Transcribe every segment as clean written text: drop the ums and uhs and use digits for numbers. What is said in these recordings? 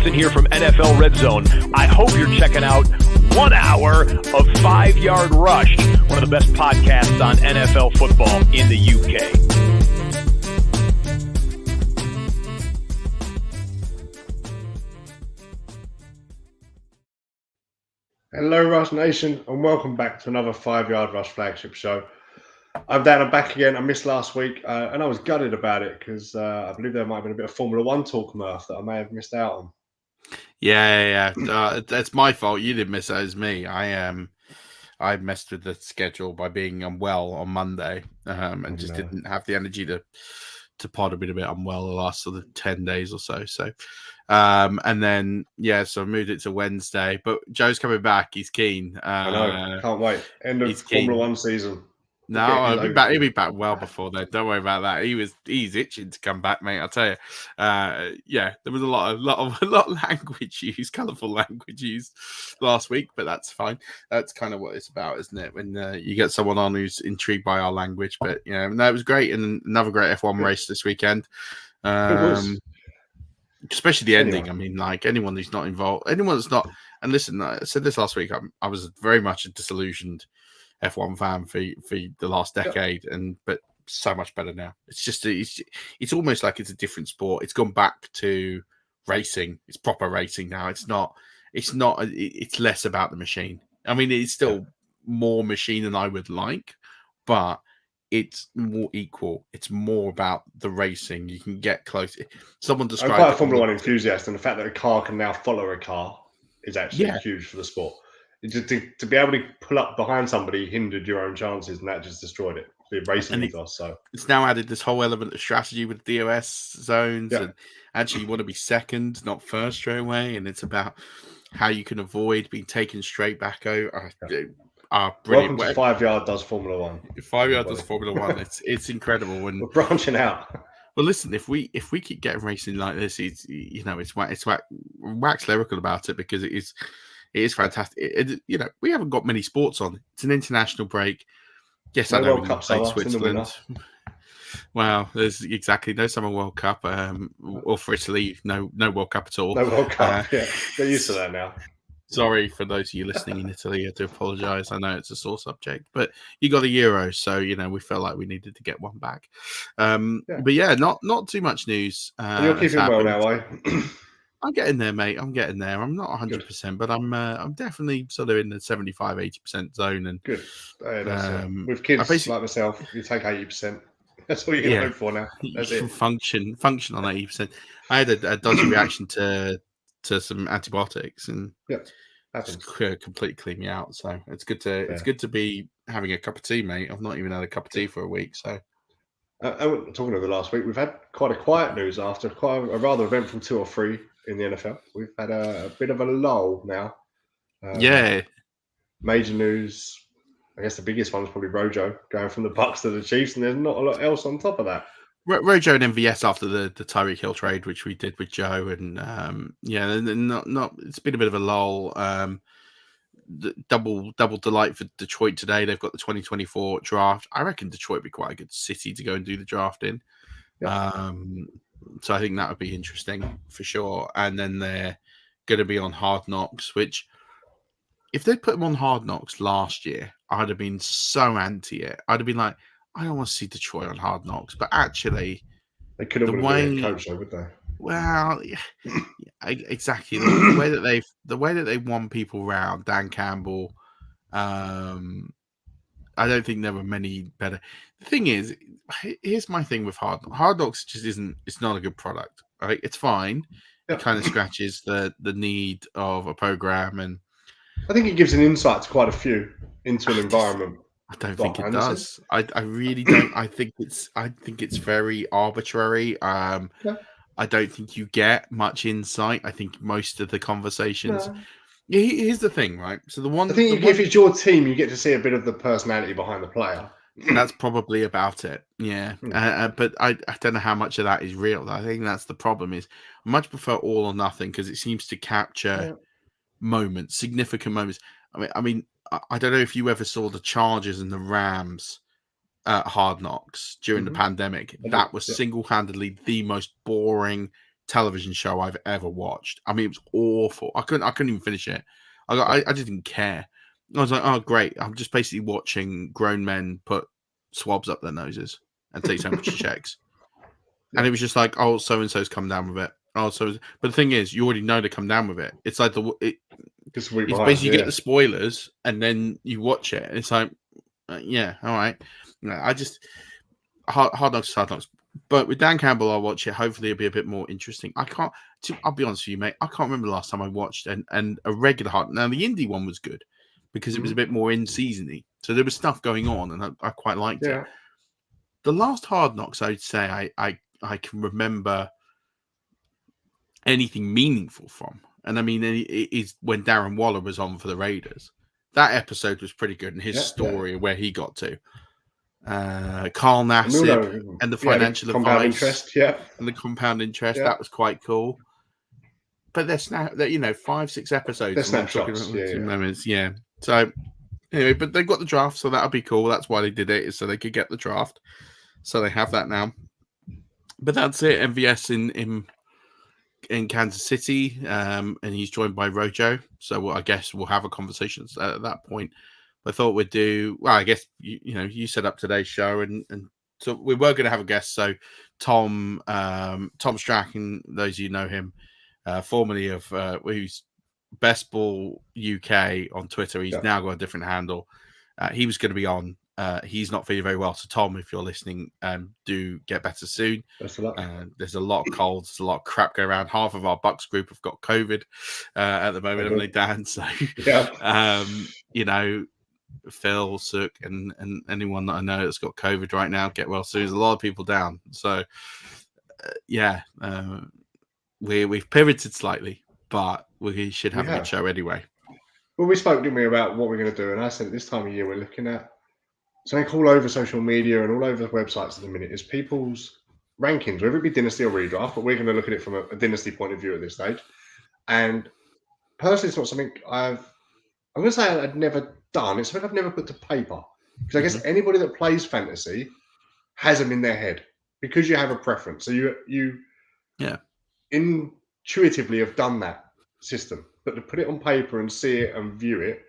Jackson here from NFL Red Zone. I hope you're checking out 1 hour of 5 Yard Rush, one of the best podcasts on NFL football in the UK. Hello, Rush Nation, and welcome back to another 5 Yard Rush Flagship show. I'm Dan, I'm back again. I missed last week, and I was gutted about it because I believe there might have been a bit of Formula One talk, Murf, that I may have missed out on. Yeah. That's my fault. You didn't miss it, it was me. I messed with the schedule by being unwell on Monday, and didn't have the energy to pod. A bit unwell the last sort of 10 days or so. So I moved it to Wednesday. But Joe's coming back. He's keen. I know. Can't wait. End of Formula One season. No, he'll be back well before then. Don't worry about that. He's itching to come back, mate. I'll tell you. There was a lot of language used, colourful language used last week, but that's fine. That's kind of what it's about, isn't it? When you get someone on who's intrigued by our language. But it was great, and another great F1 race this weekend. It was. Especially the ending. Anyway. I mean, like anyone who's not involved, anyone that's not. And listen, I said this last week. I was very much a disillusioned F1 fan for the last decade, but so much better now. It's just it's almost like it's a different sport. It's gone back to racing. It's proper racing now. It's less about the machine. I mean, it's still more machine than I would like, but it's more equal. It's more about the racing. You can get close. Someone described. I'm quite a Formula One enthusiast, and the fact that a car can now follow a car is actually huge for the sport. To be able to pull up behind somebody hindered your own chances, and that just destroyed it. The racing ethos. So it's now added this whole element of strategy with DOS zones, and actually you want to be second, not first straight away. And it's about how you can avoid being taken straight back over. Brilliant. Welcome to 5 Yard does Formula One. 5 Yard does Formula One. It's incredible. And we're branching out. Well, listen, if we keep getting racing like this, it's wax lyrical about it, because it is fantastic. We haven't got many sports on. It's an international break. Yes, I know we play Switzerland. Well, there's no Summer World Cup, or for Italy, no World Cup at all. No World Cup. They're used to that now. Sorry for those of you listening in Italy. I do apologise. I know it's a sore subject, but you got a Euro, so we felt like we needed to get one back. But not too much news. You're keeping well now, are you? I'm getting there, mate. I'm getting there. I'm not 100%, but I'm definitely sort of in the 75-80% zone. And good. With kids like myself, you take 80%. That's all you can hope for now. That's it. Function on 80%. I had a dodgy reaction to some antibiotics, and just completely cleaned me out. So it's good to be having a cup of tea, mate. I've not even had a cup of tea for a week. So talking of the last week, we've had quite a quiet news after quite a rather eventful 2 or 3 in the NFL. We've had a bit of a lull now. Major news. I guess the biggest one is probably Rojo going from the Bucs to the Chiefs, and there's not a lot else on top of that. Rojo and MVS after the Tyreek Hill trade, which we did with Joe, and it's been a bit of a lull. Double delight for Detroit today. They've got the 2024 draft. I reckon Detroit would be quite a good city to go and do the draft in. So I think that would be interesting for sure. And then they're going to be on Hard Knocks, which if they'd put them on Hard Knocks last year, I'd have been so anti it. I'd have been like, I don't want to see Detroit on Hard Knocks. But actually, they could have been a coach, though, would they? Well, exactly. The way that they won people round, Dan Campbell. I don't think there were many better. The thing is, here's my thing with Hard Knocks. Just isn't. It's not a good product. Right? It's fine. It kind of scratches the need of a program, and I think it gives an insight to quite a few into an environment. I don't think it does. I really don't. I think it's very arbitrary. I don't think you get much insight. I think most of the conversations. No. Here's the thing, right? So if it's your team, you get to see a bit of the personality behind the player. That's probably about it. Yeah. But I don't know how much of that is real. I think that's the problem. Is I much prefer all or nothing, because it seems to capture moments, significant moments. I mean, I don't know if you ever saw the Chargers and the Rams Hard Knocks during the pandemic. That was single-handedly the most boring television show I've ever watched. I mean, it was awful. I couldn't even finish it. I just didn't care. I was like, oh great, I'm just basically watching grown men put swabs up their noses and take temperature checks. And it was just like, oh, so and so's come down with it. Oh, but the thing is, you already know to come down with it. It's like it's basically you get the spoilers and then you watch it. And it's like, yeah, all right. I just Hard Knocks. But with Dan Campbell, I'll watch it. Hopefully, it'll be a bit more interesting. I'll be honest with you, mate. I can't remember the last time I watched and a regular Hard. Now the indie one was good because it was a bit more in seasony, so there was stuff going on, and I quite liked it. The last Hard Knocks, I'd say I can remember anything meaningful from, and I mean, it is when Darren Waller was on for the Raiders. That episode was pretty good, and his story where he got to. Carl Nassib and the financial advice, and the compound interest. That was quite cool. But there's now that 5-6 episodes. There's snapshots. Moments. So anyway, but they got the draft, so that'll be cool. That's why they did it, is so they could get the draft. So they have that now. But that's it. MVS in Kansas City, and he's joined by Rojo. So I guess we'll have a conversation at that point. I thought we'd do well. I guess you set up today's show, and so we were going to have a guest. So Tom Strachan, those of you know him, formerly of who's Best Ball UK on Twitter. He's now got a different handle. He was going to be on. He's not feeling very well. So Tom, if you're listening, do get better soon. There's a lot of colds. There's a lot of crap going around. Half of our Bucks group have got COVID at the moment, haven't they, Dan? So Phil, Sook, and anyone that I know that's got COVID right now, get well soon. There's a lot of people down. So, we've pivoted slightly, but we should have a good show anyway. Well, we spoke, didn't we, about what we're going to do, and I said this time of year we're looking at something all over social media and all over the websites at the minute is people's rankings, whether it be Dynasty or redraft, but we're going to look at it from a Dynasty point of view at this stage. And personally, it's not something I'm going to say I'd never done. It's something I've never put to paper. Because I guess anybody that plays fantasy has them in their head because you have a preference. So you intuitively have done that system. But to put it on paper and see it and view it,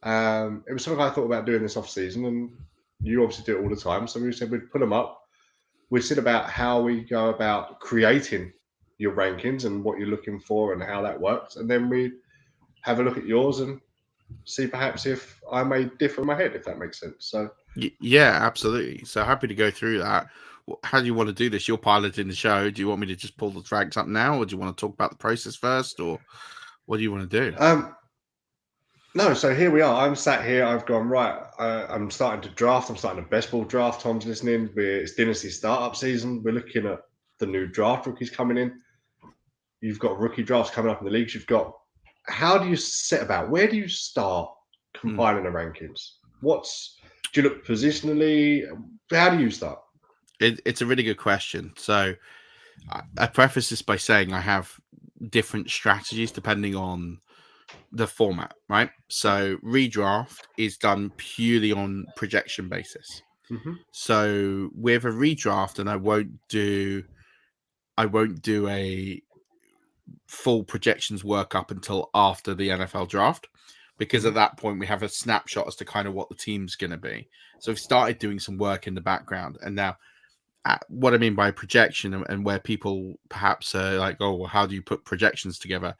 it was something I thought about doing this off season, and you obviously do it all the time. So we said we'd put them up. We'd sit about how we go about creating your rankings and what you're looking for and how that works. And then we have a look at yours and see perhaps if I may differ in my head, if that makes sense. So yeah, absolutely. So happy to go through that. How do you want to do this? You're piloting the show. Do you want me to just pull the ranks up now, or do you want to talk about the process first, or what do you want to do? No, so here we are. I'm sat here. I've gone, right. I'm starting to draft. I'm starting a best ball draft. Tom's listening. It's Dynasty startup season. We're looking at the new draft rookies coming in. You've got rookie drafts coming up in the leagues. How do you set about? Where do you start compiling the rankings? Do you look positionally? How do you start? It's a really good question. So I preface this by saying I have different strategies depending on the format, right? So redraft is done purely on projection basis. So with a redraft, and I won't do a full projections workup until after the NFL draft, because at that point we have a snapshot as to kind of what the team's going to be. So we've started doing some work in the background, and now what I mean by projection and where people perhaps are like, oh, well, how do you put projections together?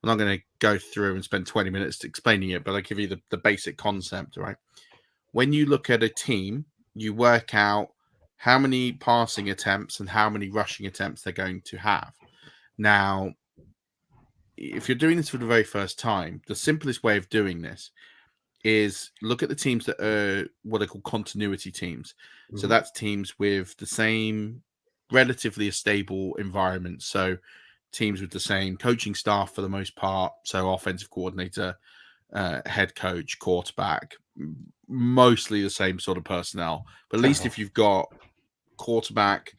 I'm not going to go through and spend 20 minutes explaining it, but I'll give you the basic concept, right? When you look at a team, you work out how many passing attempts and how many rushing attempts they're going to have. Now, if you're doing this for the very first time, the simplest way of doing this is look at the teams that are what I call continuity teams. So that's teams with the same relatively stable environment. So teams with the same coaching staff for the most part. So offensive coordinator, head coach, quarterback, mostly the same sort of personnel. But at least if you've got quarterback,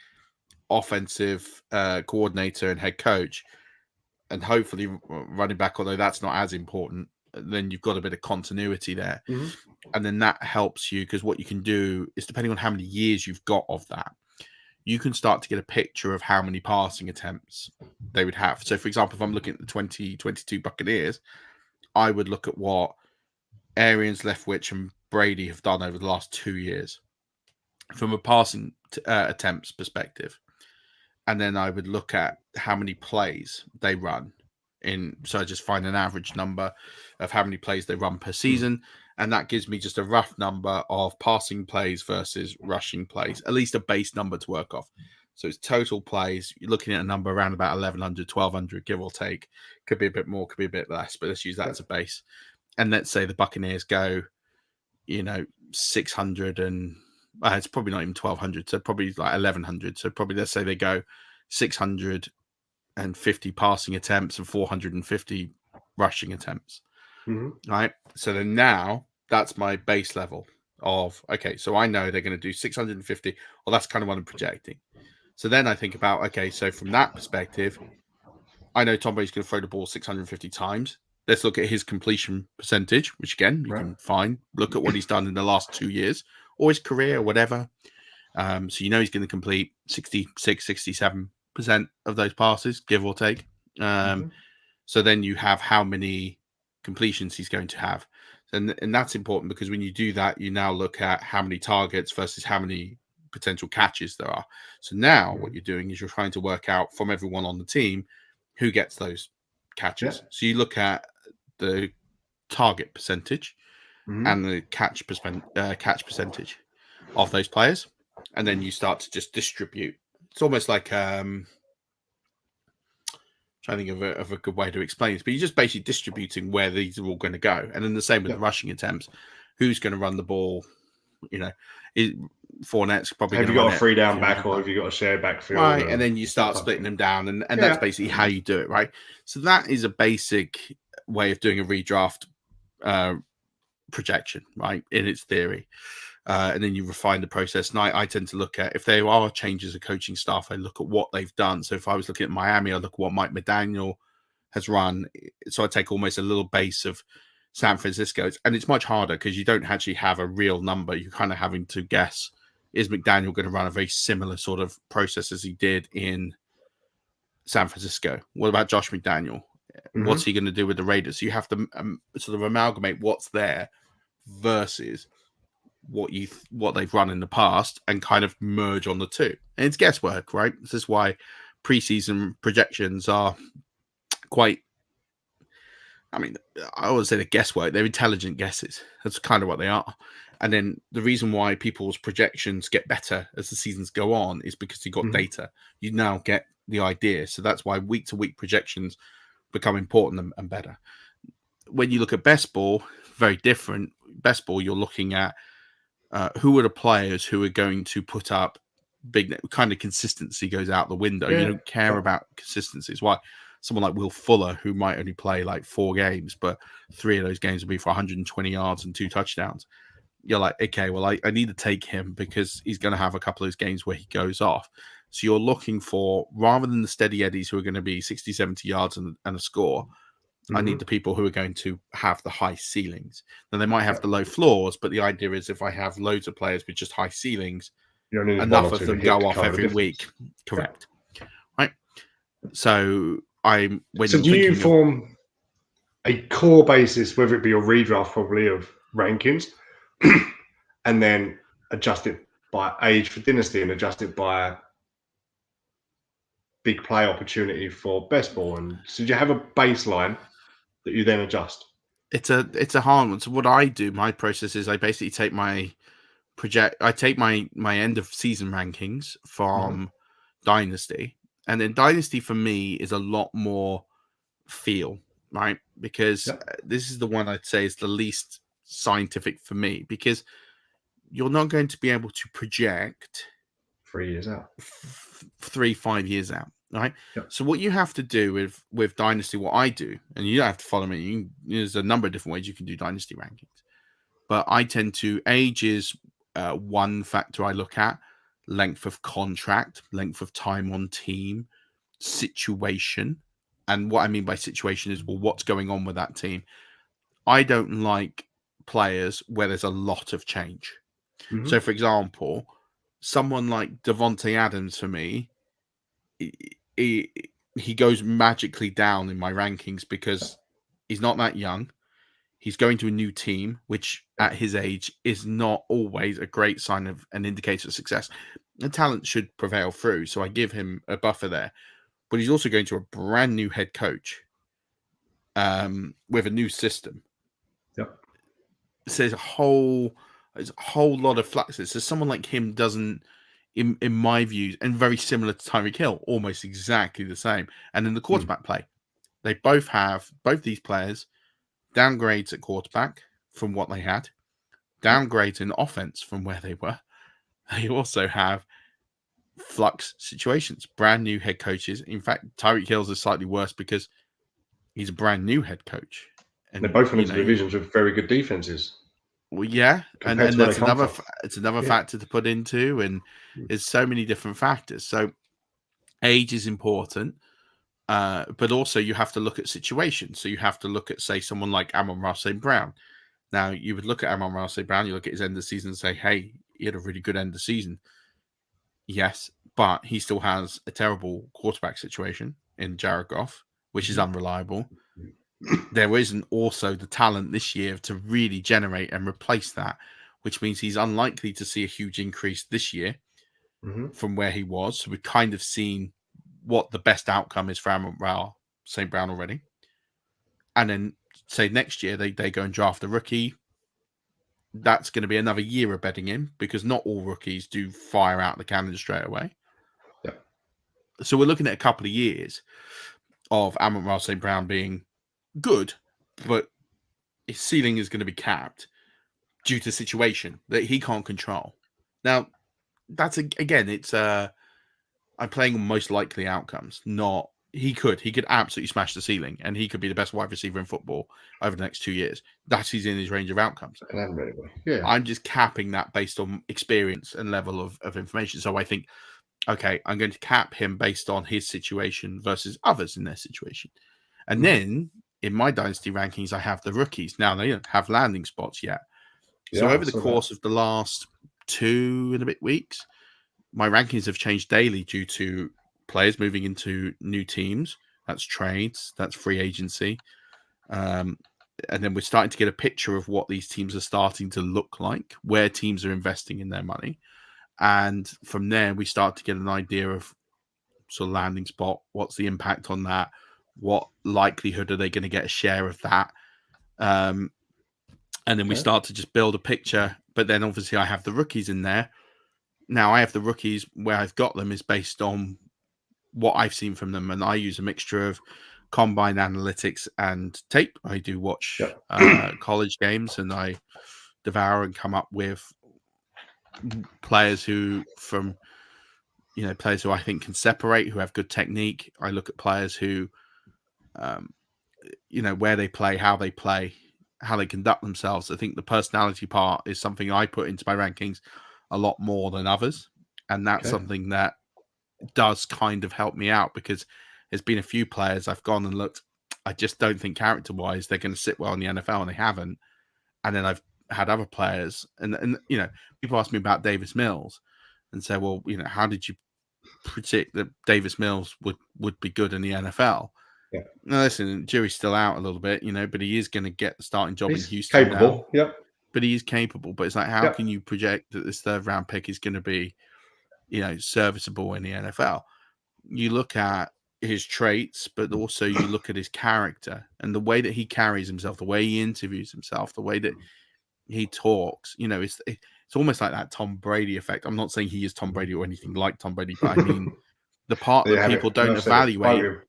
offensive coordinator, and head coach, and hopefully running back, although that's not as important, then you've got a bit of continuity there. And then that helps you, because what you can do is, depending on how many years you've got of that, you can start to get a picture of how many passing attempts they would have. So, for example, if I'm looking at the 2022 Buccaneers, I would look at what Arians, Leftwich, and Brady have done over the last 2 years from a passing attempts perspective. And then I would look at how many plays they run so I just find an average number of how many plays they run per season. And that gives me just a rough number of passing plays versus rushing plays, at least a base number to work off. So it's total plays. You're looking at a number around about 1,100, 1,200, give or take. Could be a bit more, could be a bit less, but let's use that as a base. And let's say the Buccaneers go, 600 and it's probably not even 1,200, so probably like 1,100. So probably let's say they go 650 passing attempts and 450 rushing attempts. Right. So then now that's my base level of, okay, so I know they're going to do 650. Well, that's kind of what I'm projecting. So then I think about, okay, so from that perspective, I know Tom Brady's going to throw the ball 650 times. Let's look at his completion percentage, which again, you can find. Look at what he's done in the last 2 years or his career or whatever. So he's going to complete 66, 67% of those passes, give or take. So then you have how many completions he's going to have. And that's important because when you do that, you now look at how many targets versus how many potential catches there are. So now what you're doing is you're trying to work out from everyone on the team who gets those catches. So you look at the target percentage and the catch percentage of those players, and then you start to just distribute. It's almost like trying to think of a good way to explain this, but you're just basically distributing where these are all going to go. And then the same with the rushing attempts. Who's going to run the ball? Fournette's probably have you got a 3-down back or have you got a share backfield? Right, and then you start splitting them down, and that's basically how you do it, right? So that is a basic way of doing a redraft projection, right, in its theory. And then you refine the process. And I tend to look at, if there are changes of coaching staff, I look at what they've done. So if I was looking at Miami, I look at what Mike McDaniel has run. So I take almost a little base of San Francisco. And it's much harder because you don't actually have a real number. You're kind of having to guess, is McDaniel going to run a very similar sort of process as he did in San Francisco? What about Josh McDaniel? What's he going to do with the Raiders? So you have to sort of amalgamate what's there versus what they've run in the past and kind of merge on the two. And it's guesswork, right? This is why preseason projections are quite, I always say they're guesswork. They're intelligent guesses. That's kind of what they are. And then the reason why people's projections get better as the seasons go on is because you've got data. You now get the idea. So that's why week-to-week projections become important and better. When you look at best ball, very different. Best ball, you're looking at who are the players who are going to put up big kind of consistency goes out the window. You don't care about consistency. It's why someone like Will Fuller, who might only play like 4 games, but 3 of those games will be for 120 yards and 2 touchdowns. You're like, okay, well, I need to take him because he's going to have a couple of those games where he goes off. So you're looking for, rather than the steady eddies who are going to be 60, 70 yards and a score, I need the people who are going to have the high ceilings. Now, they might have the low floors, but the idea is if I have loads of players with just high ceilings, enough of them go off every week. Correct. Right. So do you form a core basis, whether it be your redraft probably of rankings, and then adjust it by age for Dynasty and adjust it by big play opportunity for best ball? And so do you have a baseline that you then adjust? It's a hard one. So what I do, my process is I basically take my end of season rankings from Dynasty, and then Dynasty for me is a lot more feel, right? Because this is the one I'd say is the least scientific for me, because you're not going to be able to project 3 years out, 3-5 years out. Right. So what you have to do with Dynasty, what I do, and you don't have to follow me. There's a number of different ways you can do Dynasty rankings, but I tend to, age is one factor I look at, length of contract, length of time on team, situation. And what I mean by situation is, well, what's going on with that team? I don't like players where there's a lot of change. So for example, someone like Devontae Adams for me, he goes magically down in my rankings because he's not that young. He's going to a new team, which at his age is not always a great sign of an indicator of success. The talent should prevail through, so I give him a buffer there. But he's also going to a brand new head coach with a new system. Yep. So there's a whole lot of fluxes. So someone like him doesn't, in my views, and very similar to Tyreek Hill, almost exactly the same. And in the quarterback play, they both these players downgrades at quarterback from what they had, downgrades in offense from where they were. They also have flux situations, brand new head coaches. In fact, Tyreek Hill's is slightly worse because he's a brand new head coach. And they're both into divisions with very good defenses. Well, yeah, and that's another factor to put into, and there's so many different factors. So age is important. But also you have to look at situations. So you have to look at, say, someone like Amon-Ra St. Brown. Now, you would look at Amon-Ra St. Brown, you look at his end of the season and say, hey, he had a really good end of the season. Yes, but he still has a terrible quarterback situation in Jared Goff, which is unreliable. There isn't also the talent this year to really generate and replace that, which means he's unlikely to see a huge increase this year from where he was. So we've kind of seen what the best outcome is for Amon-Ra St. Brown already. And then, say, next year they go and draft a rookie. That's going to be another year of betting him because not all rookies do fire out the cannon straight away. Yeah. So we're looking at a couple of years of Amon-Ra St. Brown being good, but his ceiling is going to be capped due to situation that he can't control. Now, that's, again, it's I'm playing on most likely outcomes. Not he could absolutely smash the ceiling, and he could be the best wide receiver in football over the next 2 years. That is in his range of outcomes. Yeah. I'm just capping that based on experience and level of information. So I think, okay, I'm going to cap him based on his situation versus others in their situation. And then in my Dynasty rankings, I have the rookies. Now, they don't have landing spots yet. So over the course of the last 2 and a bit weeks, my rankings have changed daily due to players moving into new teams. That's trades, that's free agency. And then we're starting to get a picture of what these teams are starting to look like, where teams are investing in their money. And from there, we start to get an idea of sort of landing spot. What's the impact on that? What likelihood are they going to get a share of that? And then we start to just build a picture. But then obviously I have the rookies in there. Now, I have the rookies where I've got them is based on what I've seen from them. And I use a mixture of combine analytics and tape. I do watch college games, and I devour and come up with players who I think can separate, who have good technique. I look at players who, where they play, how they conduct themselves. I think the personality part is something I put into my rankings a lot more than others. And that's something that does kind of help me out, because there's been a few players I've gone and looked, I just don't think character-wise they're going to sit well in the NFL, and they haven't. And then I've had other players, and people ask me about Davis Mills and say, well, how did you predict that Davis Mills would be good in the NFL? Yeah. Now, listen, jury's still out a little bit, but he is going to get the starting job in Houston. Capable, now. But he is capable. But it's like, how can you project that this third round pick is going to be, serviceable in the NFL? You look at his traits, but also you look at his character and the way that he carries himself, the way he interviews himself, the way that he talks. It's almost like that Tom Brady effect. I'm not saying he is Tom Brady or anything like Tom Brady, but I mean the part that people don't evaluate.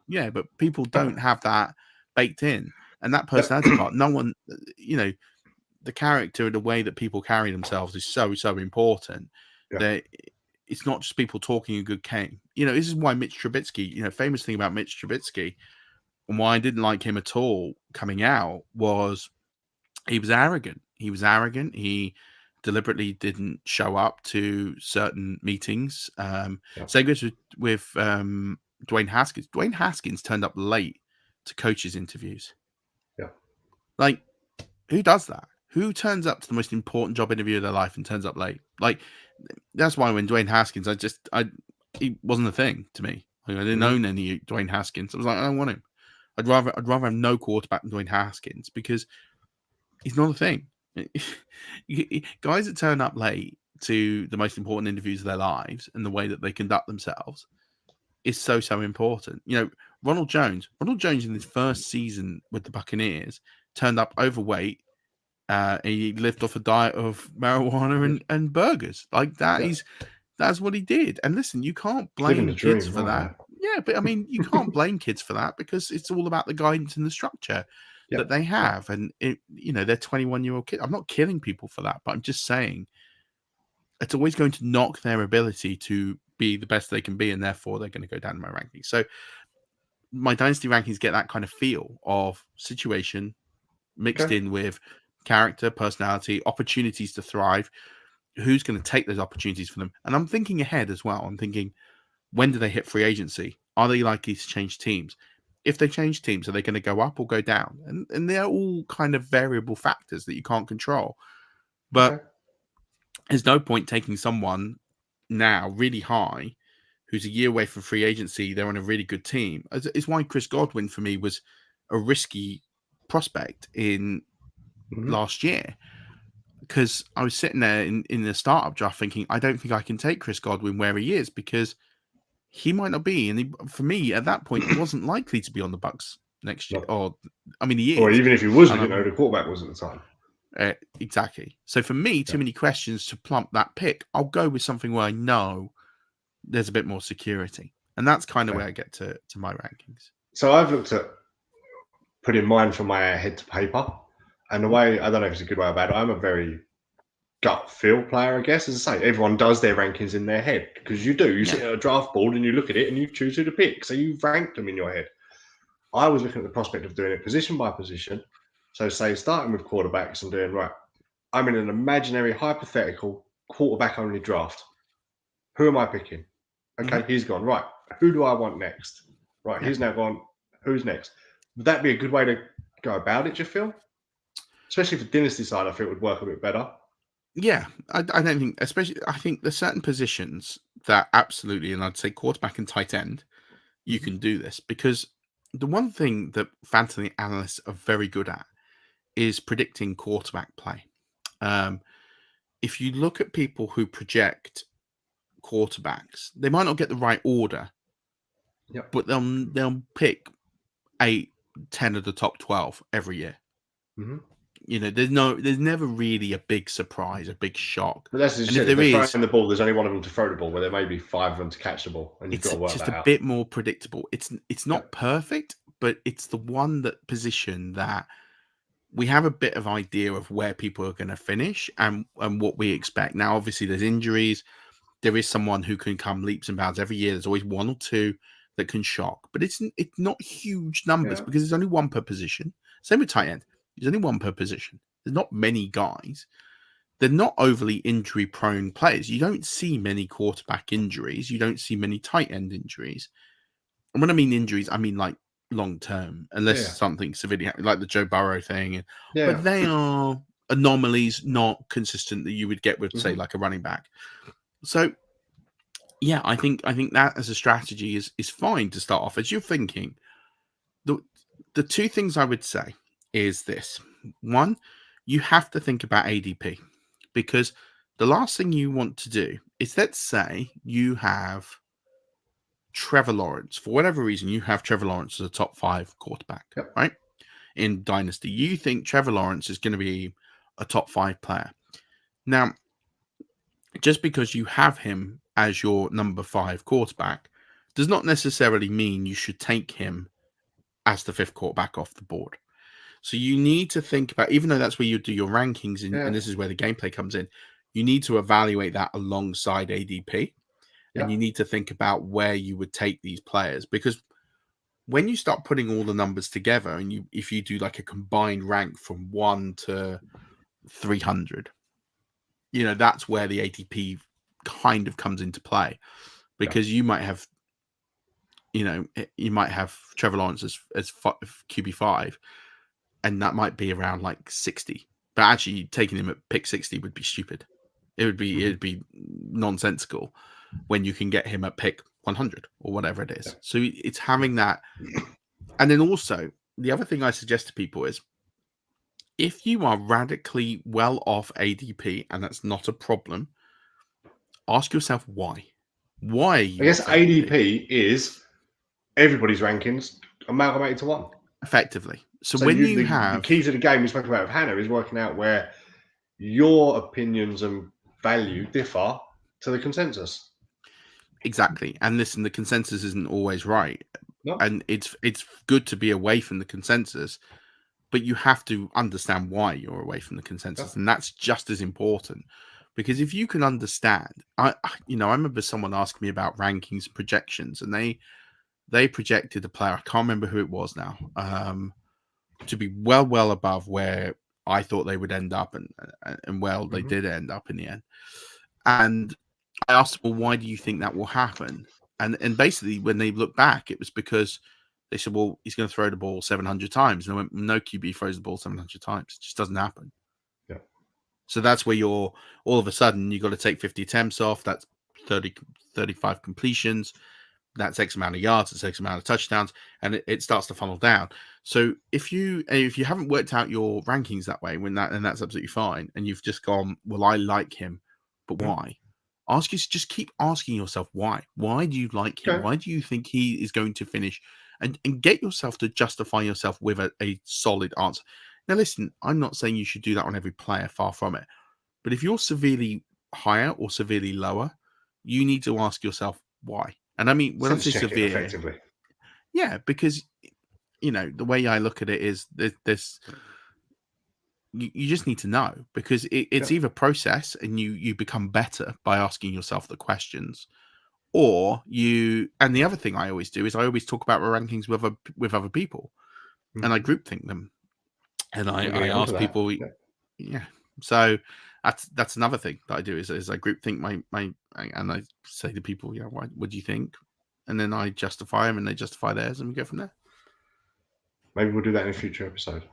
Yeah, but people don't have that baked in. And that personality part, no one, the character and the way that people carry themselves is so, so important that it's not just people talking a good game. This is why Mitch Trubisky, famous thing about Mitch Trubisky and why I didn't like him at all coming out was he was arrogant. He deliberately didn't show up to certain meetings. Same goes with Dwayne Haskins. Dwayne Haskins turned up late to coaches' interviews. Yeah. Like, who does that? Who turns up to the most important job interview of their life and turns up late? Like, that's why when Dwayne Haskins, he wasn't a thing to me. Like, I didn't own any Dwayne Haskins. I was like, I don't want him. I'd rather have no quarterback than Dwayne Haskins because he's not a thing. Guys that turn up late to the most important interviews of their lives and the way that they conduct themselves is so important. Ronald Jones in his first season with the Buccaneers turned up overweight. He lived off a diet of marijuana and burgers. Like that's what he did. And listen, you can't blame kids for that. Yeah, but I mean, you can't blame kids for that because it's all about the guidance and the structure that they have. And they're 21-year-old kids. I'm not killing people for that, but I'm just saying it's always going to knock their ability to be the best they can be, and therefore they're going to go down in my rankings. So my dynasty rankings get that kind of feel of situation mixed in with character, personality, opportunities to thrive. Who's going to take those opportunities for them? And I'm thinking ahead as well. I'm thinking, when do they hit free agency? Are they likely to change teams? If they change teams, are they going to go up or go down? And they're all kind of variable factors that you can't control. But there's no point taking someone now really high who's a year away from free agency. They're on a really good team. It's why Chris Godwin for me was a risky prospect in last year, because I was sitting there in the startup draft thinking, I don't think I can take Chris Godwin where he is because he might not be. And for me, at that point, he wasn't likely to be on the Bucs next year. Or, I mean, he is. Or even if he was, the quarterback was at the time. Exactly. So for me, too many questions to plump that pick. I'll go with something where I know there's a bit more security. And that's kind of where I get to my rankings. So I've looked at putting mine from my head to paper. And the way, I don't know if it's a good way or bad, I'm a very gut feel player, I guess. As I say, everyone does their rankings in their head because you do. You sit at a draft board and you look at it and you choose who to pick. So you've ranked them in your head. I was looking at the prospect of doing it position by position. So say starting with quarterbacks and doing, right, I'm in an imaginary, hypothetical quarterback-only draft. Who am I picking? Okay, he's gone. Right, who do I want next? Right, he's now gone. Who's next? Would that be a good way to go about it, do you feel? Especially for Dynasty side, I feel it would work a bit better. Yeah, I don't think, I think there's certain positions that absolutely, and I'd say quarterback and tight end, you can do this because the one thing that fantasy analysts are very good at is predicting quarterback play. If you look at people who project quarterbacks, they might not get the right order, but they'll pick 8, 10 of the top 12 every year. There's never really a big surprise, a big shock. But that's just it. If they're throwing the ball, there's only one of them to throw the ball, where there may be 5 of them to catch the ball, and you've got to work that out. It's just a bit more predictable. It's not perfect, but it's the one position that we have a bit of idea of where people are going to finish and what we expect. Now, obviously, there's injuries. There is someone who can come leaps and bounds every year. There's always 1 or 2 that can shock, but it's not huge numbers because there's only 1 per position. Same with tight end. There's only 1 per position. There's not many guys. They're not overly injury-prone players. You don't see many quarterback injuries. You don't see many tight end injuries. And when I mean injuries, I mean like long-term, unless something severely like the Joe Burrow thing. But they are anomalies, not consistent that you would get with, say, like a running back. So, yeah, I think that as a strategy is fine to start off. As you're thinking, the 2 things I would say is this. 1, you have to think about ADP because the last thing you want to do is, let's say you have Trevor Lawrence. For whatever reason, you have Trevor Lawrence as a top 5 quarterback, right? In Dynasty, you think Trevor Lawrence is going to be a top 5 player. Now, just because you have him as your number 5 quarterback does not necessarily mean you should take him as the 5th quarterback off the board. So you need to think about, even though that's where you do your rankings, and this is where the gameplay comes in, you need to evaluate that alongside ADP. And you need to think about where you would take these players, because when you start putting all the numbers together and if you do like a combined rank from 1 to 300, that's where the ADP kind of comes into play, because you might have, Trevor Lawrence as QB5, and that might be around like 60. But actually, taking him at pick 60 would be stupid. It would be nonsensical when you can get him at pick 100 or whatever it is. Yeah. So it's having that. And then also, the other thing I suggest to people is, if you are radically well off ADP and that's not a problem, ask yourself why. Why? I guess ADP is everybody's rankings amalgamated to one. Effectively. So when you have... The key to the game we spoke about with Hannah is working out where your opinions and value differ to the consensus. Exactly. And listen, the consensus isn't always right. No. And it's good to be away from the consensus, but you have to understand why you're away from the consensus. Yeah. And that's just as important, because if you can understand, I remember someone asking me about rankings and projections, and they projected a player, I can't remember who it was now, to be well above where I thought they would end up, and they did end up in the end. And I asked them, well, why do you think that will happen? And basically, when they looked back, it was because they said, well, he's going to throw the ball 700 times. And I went, no QB throws the ball 700 times. It just doesn't happen. Yeah. So that's where you're, all of a sudden, you've got to take 50 attempts off. That's 35 completions. That's X amount of yards. It's X amount of touchdowns. And it starts to funnel down. So if you haven't worked out your rankings that way, and that's absolutely fine, and you've just gone, well, I like him, but why? Just keep asking yourself why. Why do you like him? Okay. Why do you think he is going to finish? And get yourself to justify yourself with a solid answer. Now, listen, I'm not saying you should do that on every player, far from it. But if you're severely higher or severely lower, you need to ask yourself why. And I mean, when I say severe, effectively. Yeah, because, the way I look at it is this. You just need to know, because it's either process and you become better by asking yourself the questions, or and the other thing I always do is I always talk about my rankings with other people, and I groupthink them, and I ask people, yeah. So that's another thing that I do is I groupthink my and I say to people, what do you think, and then I justify them and they justify theirs, and we go from there. Maybe we'll do that in a future episode.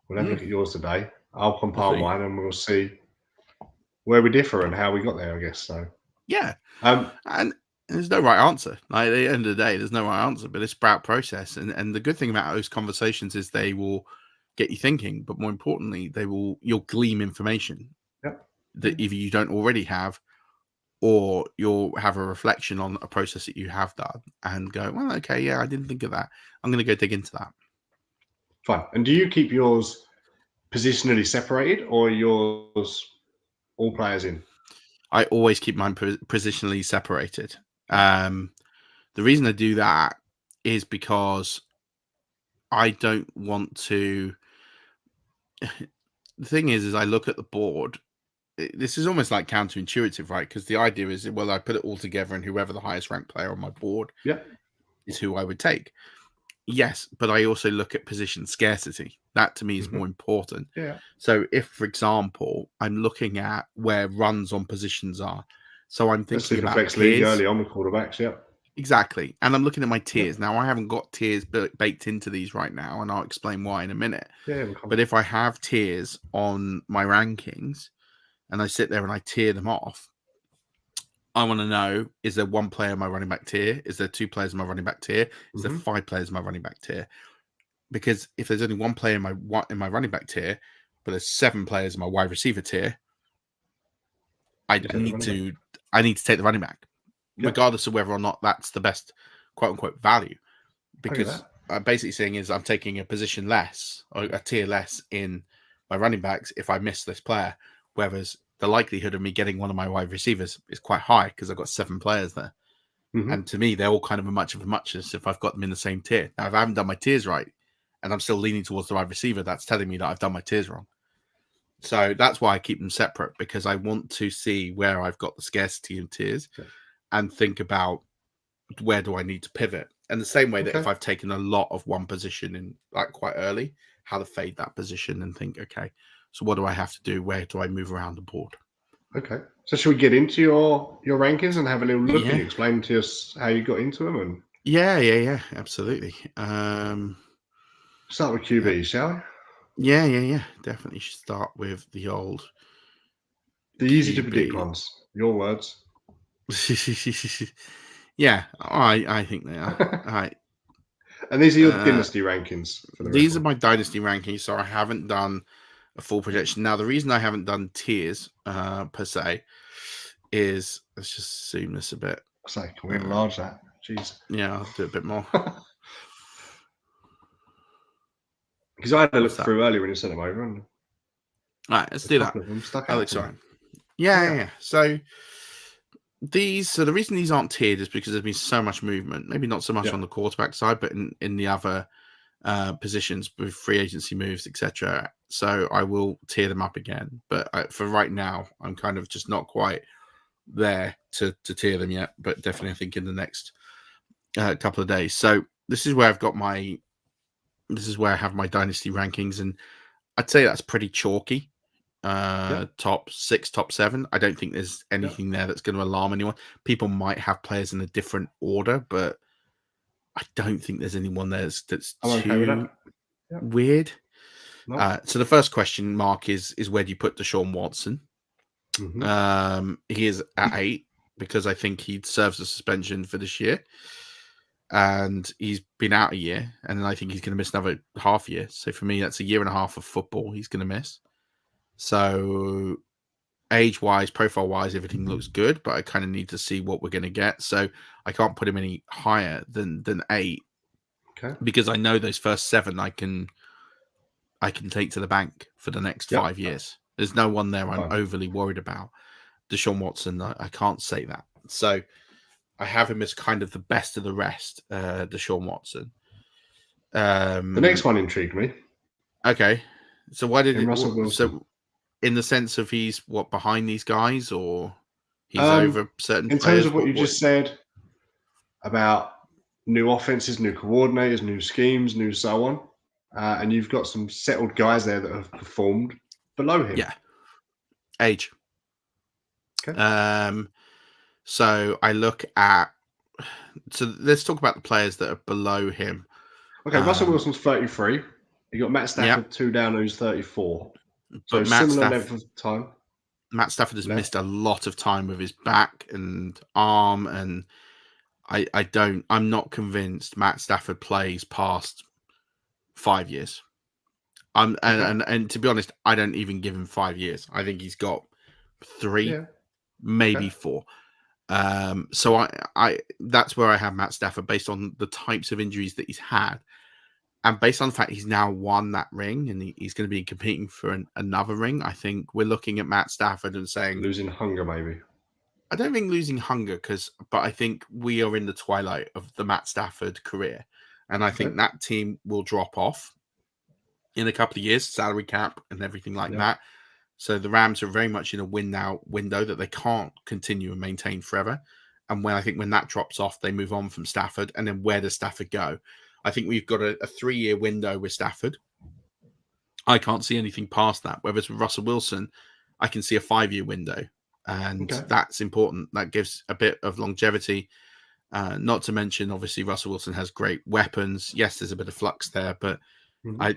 We'll have a look at yours today. I'll compile mine, and we'll see where we differ and how we got there, I guess. So yeah, and there's no right answer. Like, at the end of the day, there's no right answer, but it's about process. And the good thing about those conversations is they will get you thinking, but more importantly, you'll glean information that either you don't already have, or you'll have a reflection on a process that you have done and go, well, okay, yeah, I didn't think of that. I'm going to go dig into that. Fine. And do you keep yours positionally separated, or yours all players in? I always keep mine positionally separated. The reason I do that is because I don't want to. The thing is I look at the board. This is almost like counterintuitive, right? Because the idea is, well, I put it all together, and whoever the highest ranked player on my board is who I would take. Yes, but I also look at position scarcity. That to me is more important. Yeah. So if, for example, I'm looking at where runs on positions are, so I'm thinking about Superflex league early on with quarterbacks. Yeah. Exactly. And I'm looking at my tiers. Now, I haven't got tiers baked into these right now, and I'll explain why in a minute. Yeah. But if I have tiers on my rankings and I sit there and I tier them off, I want to know, is there one player in my running back tier? Is there two players in my running back tier? Is there 5 players in my running back tier? Because if there's only one player in my running back tier, but there's 7 players in my wide receiver tier, I need to take the running back, regardless of whether or not that's the best quote unquote value. Because I'm basically saying is I'm taking a position less, or a tier less in my running backs if I miss this player, whereas the likelihood of me getting one of my wide receivers is quite high because I've got 7 players there. And to me, they're all kind of a much of a muchness if I've got them in the same tier. Now, if I haven't done my tiers right and I'm still leaning towards the wide receiver, that's telling me that I've done my tiers wrong. So that's why I keep them separate, because I want to see where I've got the scarcity in tiers and think about where do I need to pivot. And the same way that if I've taken a lot of one position in like quite early, how to fade that position and think, okay, so what do I have to do? Where do I move around the board? Okay. So should we get into your rankings and have a little look and explain to us how you got into them? And Yeah, absolutely. Start with QB, shall we? Yeah. Definitely should start with the easy to predict ones. Your words. Yeah, I think they are. All right. And these are your dynasty rankings. These are my dynasty rankings, so I haven't done a full projection. Now, the reason I haven't done tiers per se is, let's just zoom this a bit. Can we enlarge that? Jeez. Yeah, I'll do a bit more. Because I had to look through earlier when you sent them over. And all right, let's do that. That looks all right. Yeah. So the reason these aren't tiered is because there's been so much movement. Maybe not so much on the quarterback side, but in the other positions with free agency moves, etc. So I will tier them up again. But for right now, I'm kind of just not quite there to tier them yet. But definitely, I think in the next couple of days. So this is where I've got this is where I have my dynasty rankings, and I'd say that's pretty chalky. Top 6, top 7. I don't think there's anything there that's going to alarm anyone. People might have players in a different order, but I don't think there's anyone there that's too weird. Nope. So the first question mark is where do you put Deshaun Watson? Mm-hmm. He is at 8 because I think he serves a suspension for this year. And he's been out a year, and then I think he's going to miss another half year. So for me, that's a year and a half of football he's going to miss. So age-wise, profile-wise, everything looks good, but I kind of need to see what we're going to get. So I can't put him any higher than 8, because I know those first 7 I can take to the bank for the next 5 years. There's no one there I'm overly worried about. Deshaun Watson, I can't say that. So I have him as kind of the best of the rest, Deshaun Watson. The next one intrigued me. Okay. So why did Russell Wilson? So in the sense of he's behind these guys, or he's over certain in players? terms of what you just said about new offenses, new coordinators, new schemes, new so on, and you've got some settled guys there that have performed below him. Yeah. Age. Okay. So I look at. So let's talk about the players that are below him. Okay, Russell Wilson's 33. You got Matt Stafford 2 down, who's 34. So similar length of time. Matt Stafford has missed a lot of time with his back and arm, and I'm not convinced Matt Stafford plays past 5 years. And to be honest, I don't even give him 5 years. I think he's got 3, maybe 4. So I that's where I have Matt Stafford based on the types of injuries that he's had. And based on the fact he's now won that ring and he's going to be competing for another ring, I think we're looking at Matt Stafford and saying... Losing hunger, maybe. I don't think losing hunger, but I think we are in the twilight of the Matt Stafford career. And I think that team will drop off in a couple of years, salary cap and everything like that. So the Rams are very much in a window that they can't continue and maintain forever. And when that drops off, they move on from Stafford. And then where does Stafford go? I think we've got a 3-year window with Stafford. I can't see anything past that. Whereas with Russell Wilson, I can see a 5-year window. And that's important. That gives a bit of longevity. Not to mention, obviously, Russell Wilson has great weapons. Yes, there's a bit of flux there, but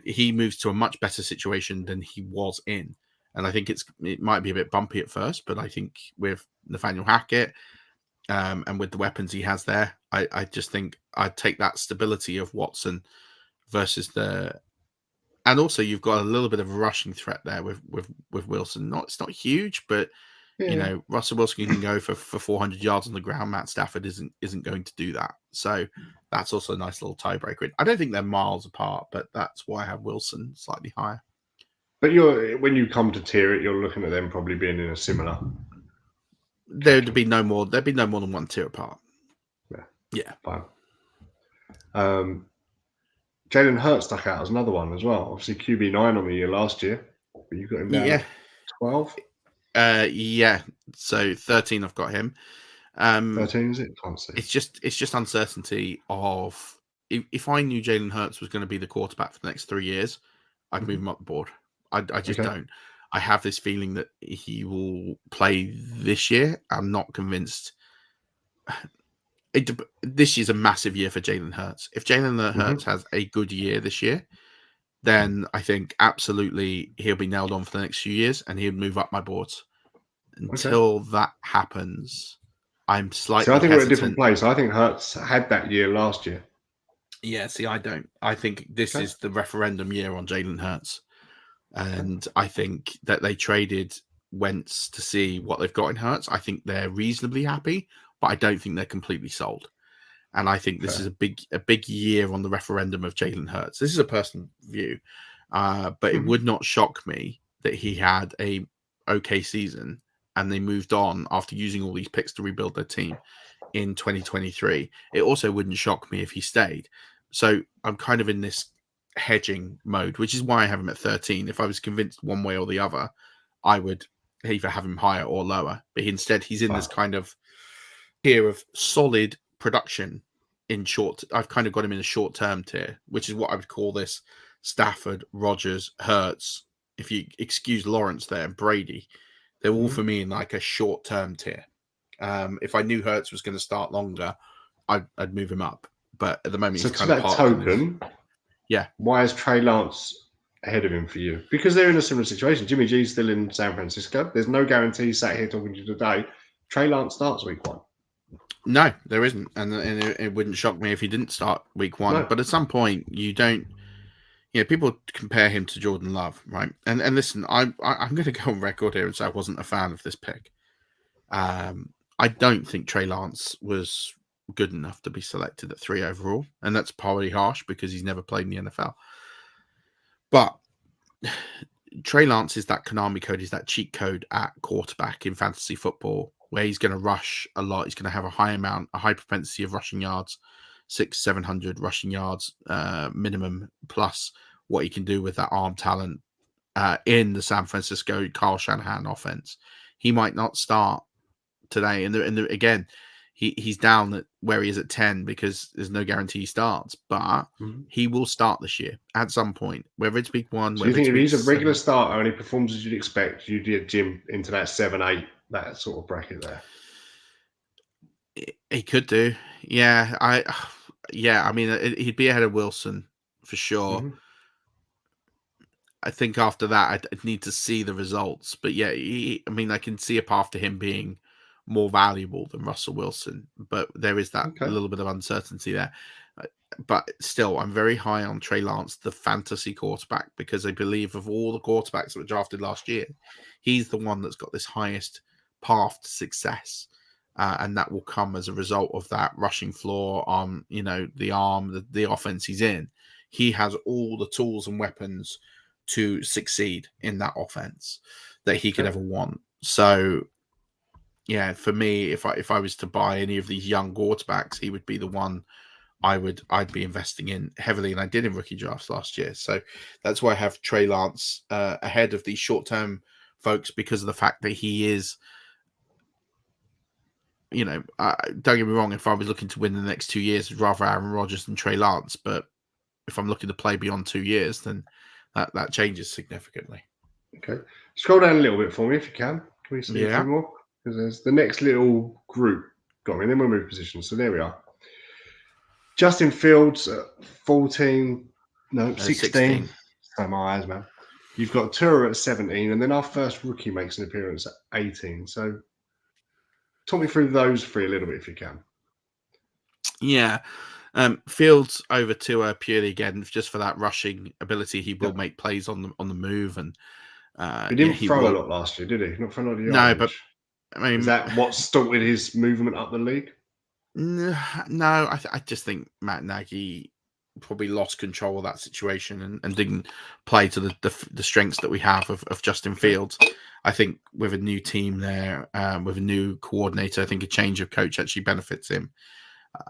he moves to a much better situation than he was in. And I think it might be a bit bumpy at first, but I think with Nathaniel Hackett and with the weapons he has there, I just think I'd take that stability of Watson versus and also you've got a little bit of a rushing threat there with Wilson. It's not huge, but you know, Russell Wilson can go for 400 yards on the ground. Matt Stafford isn't going to do that. So that's also a nice little tiebreaker. I don't think they're miles apart, but that's why I have Wilson slightly higher. But when you come to tier it, you're looking at them probably being in a similar. There'd be no more than one tier apart. Yeah. Fine. Jalen Hurts stuck out as another one as well. Obviously QB9 on the year last year, but you got him down at 12. So 13 I've got him. 13 is it? Can't see. It's just uncertainty of if I knew Jalen Hurts was going to be the quarterback for the next 3 years, I'd move him up the board. I just don't. I have this feeling that he will play this year. I'm not convinced. This year's a massive year for Jalen Hurts. If Jalen Hurts has a good year this year, then I think absolutely he'll be nailed on for the next few years and he'll move up my boards. Until that happens, I'm slightly So I think hesitant. we're at a different place. I think Hurts had that year last year. Yeah, see, I don't. I think this is the referendum year on Jalen Hurts. And I think that they traded Wentz to see what they've got in Hurts. I think they're reasonably happy, but I don't think they're completely sold. And I think this is a big year on the referendum of Jalen Hurts. This is a personal view, but it would not shock me that he had a okay season and they moved on after using all these picks to rebuild their team in 2023. It also wouldn't shock me if he stayed. So I'm kind of in this hedging mode, which is why I have him at 13. If I was convinced one way or the other, I would either have him higher or lower. But instead, he's in this kind of tier of solid production in short. I've kind of got him in a short-term tier, which is what I would call this Stafford, Rodgers, Hurts. If you excuse Lawrence there, Brady, they're all for me in like a short-term tier. If I knew Hurts was going to start longer, I'd move him up. But at the moment, so he's to kind of that token, yeah. Why is Trey Lance ahead of him for you? Because they're in a similar situation. Jimmy G's still in San Francisco. There's no guarantee sat here talking to you today. Trey Lance starts week 1. No, there isn't, and it wouldn't shock me if he didn't start week 1. No. But at some point, you don't. People compare him to Jordan Love, right? And listen, I'm going to go on record here and say I wasn't a fan of this pick. I don't think Trey Lance was good enough to be selected at 3 overall, and that's probably harsh because he's never played in the NFL. But Trey Lance is that Konami code, is that cheat code at quarterback in fantasy football, where he's going to rush a lot. He's going to have a high propensity of rushing yards, 600-700 rushing yards minimum, plus what he can do with that arm talent in the San Francisco Kyle Shanahan offense. He might not start today, and again, he's down at where he is at 10 because there's no guarantee he starts, but he will start this year at some point, whether it's week 1. So you think if he's a regular starter and he performs as you'd expect, you'd get Jim into that 7-8, that sort of bracket there? He could do, yeah. I mean, he'd be ahead of Wilson for sure. I think after that, I'd need to see the results, but yeah, I can see a path to him being more valuable than Russell Wilson, but there is that a little bit of uncertainty there. But still, I'm very high on Trey Lance, the fantasy quarterback, because I believe of all the quarterbacks that were drafted last year, he's the one that's got this highest path to success. And that will come as a result of that rushing floor on, the arm, the offense he's in. He has all the tools and weapons to succeed in that offense that he could ever want. So, yeah, for me, if I was to buy any of these young quarterbacks, he would be the one I'd be investing in heavily, and I did in rookie drafts last year. So that's why I have Trey Lance ahead of these short-term folks, because of the fact that he is, don't get me wrong, if I was looking to win the next 2 years, I'd rather Aaron Rodgers than Trey Lance. But if I'm looking to play beyond 2 years, then that changes significantly. Okay. Scroll down a little bit for me if you can. Can we see a few more? Because there's the next little group got me. Then we'll move positions. So there we are. Justin Fields at 14. No, 16. Oh, my eyes, man. You've got Tua at 17. And then our first rookie makes an appearance at 18. So talk me through those 3 a little bit if you can. Yeah. Fields over Tua purely, again, just for that rushing ability. He will make plays on the move, and he didn't throw a lot last year, did he? Not for a lot of yardage. No, but I mean, is that what stunted his movement up the league? No, I just think Matt Nagy probably lost control of that situation and didn't play to the strengths that we have of Justin Fields. I think with a new team there, with a new coordinator, I think a change of coach actually benefits him.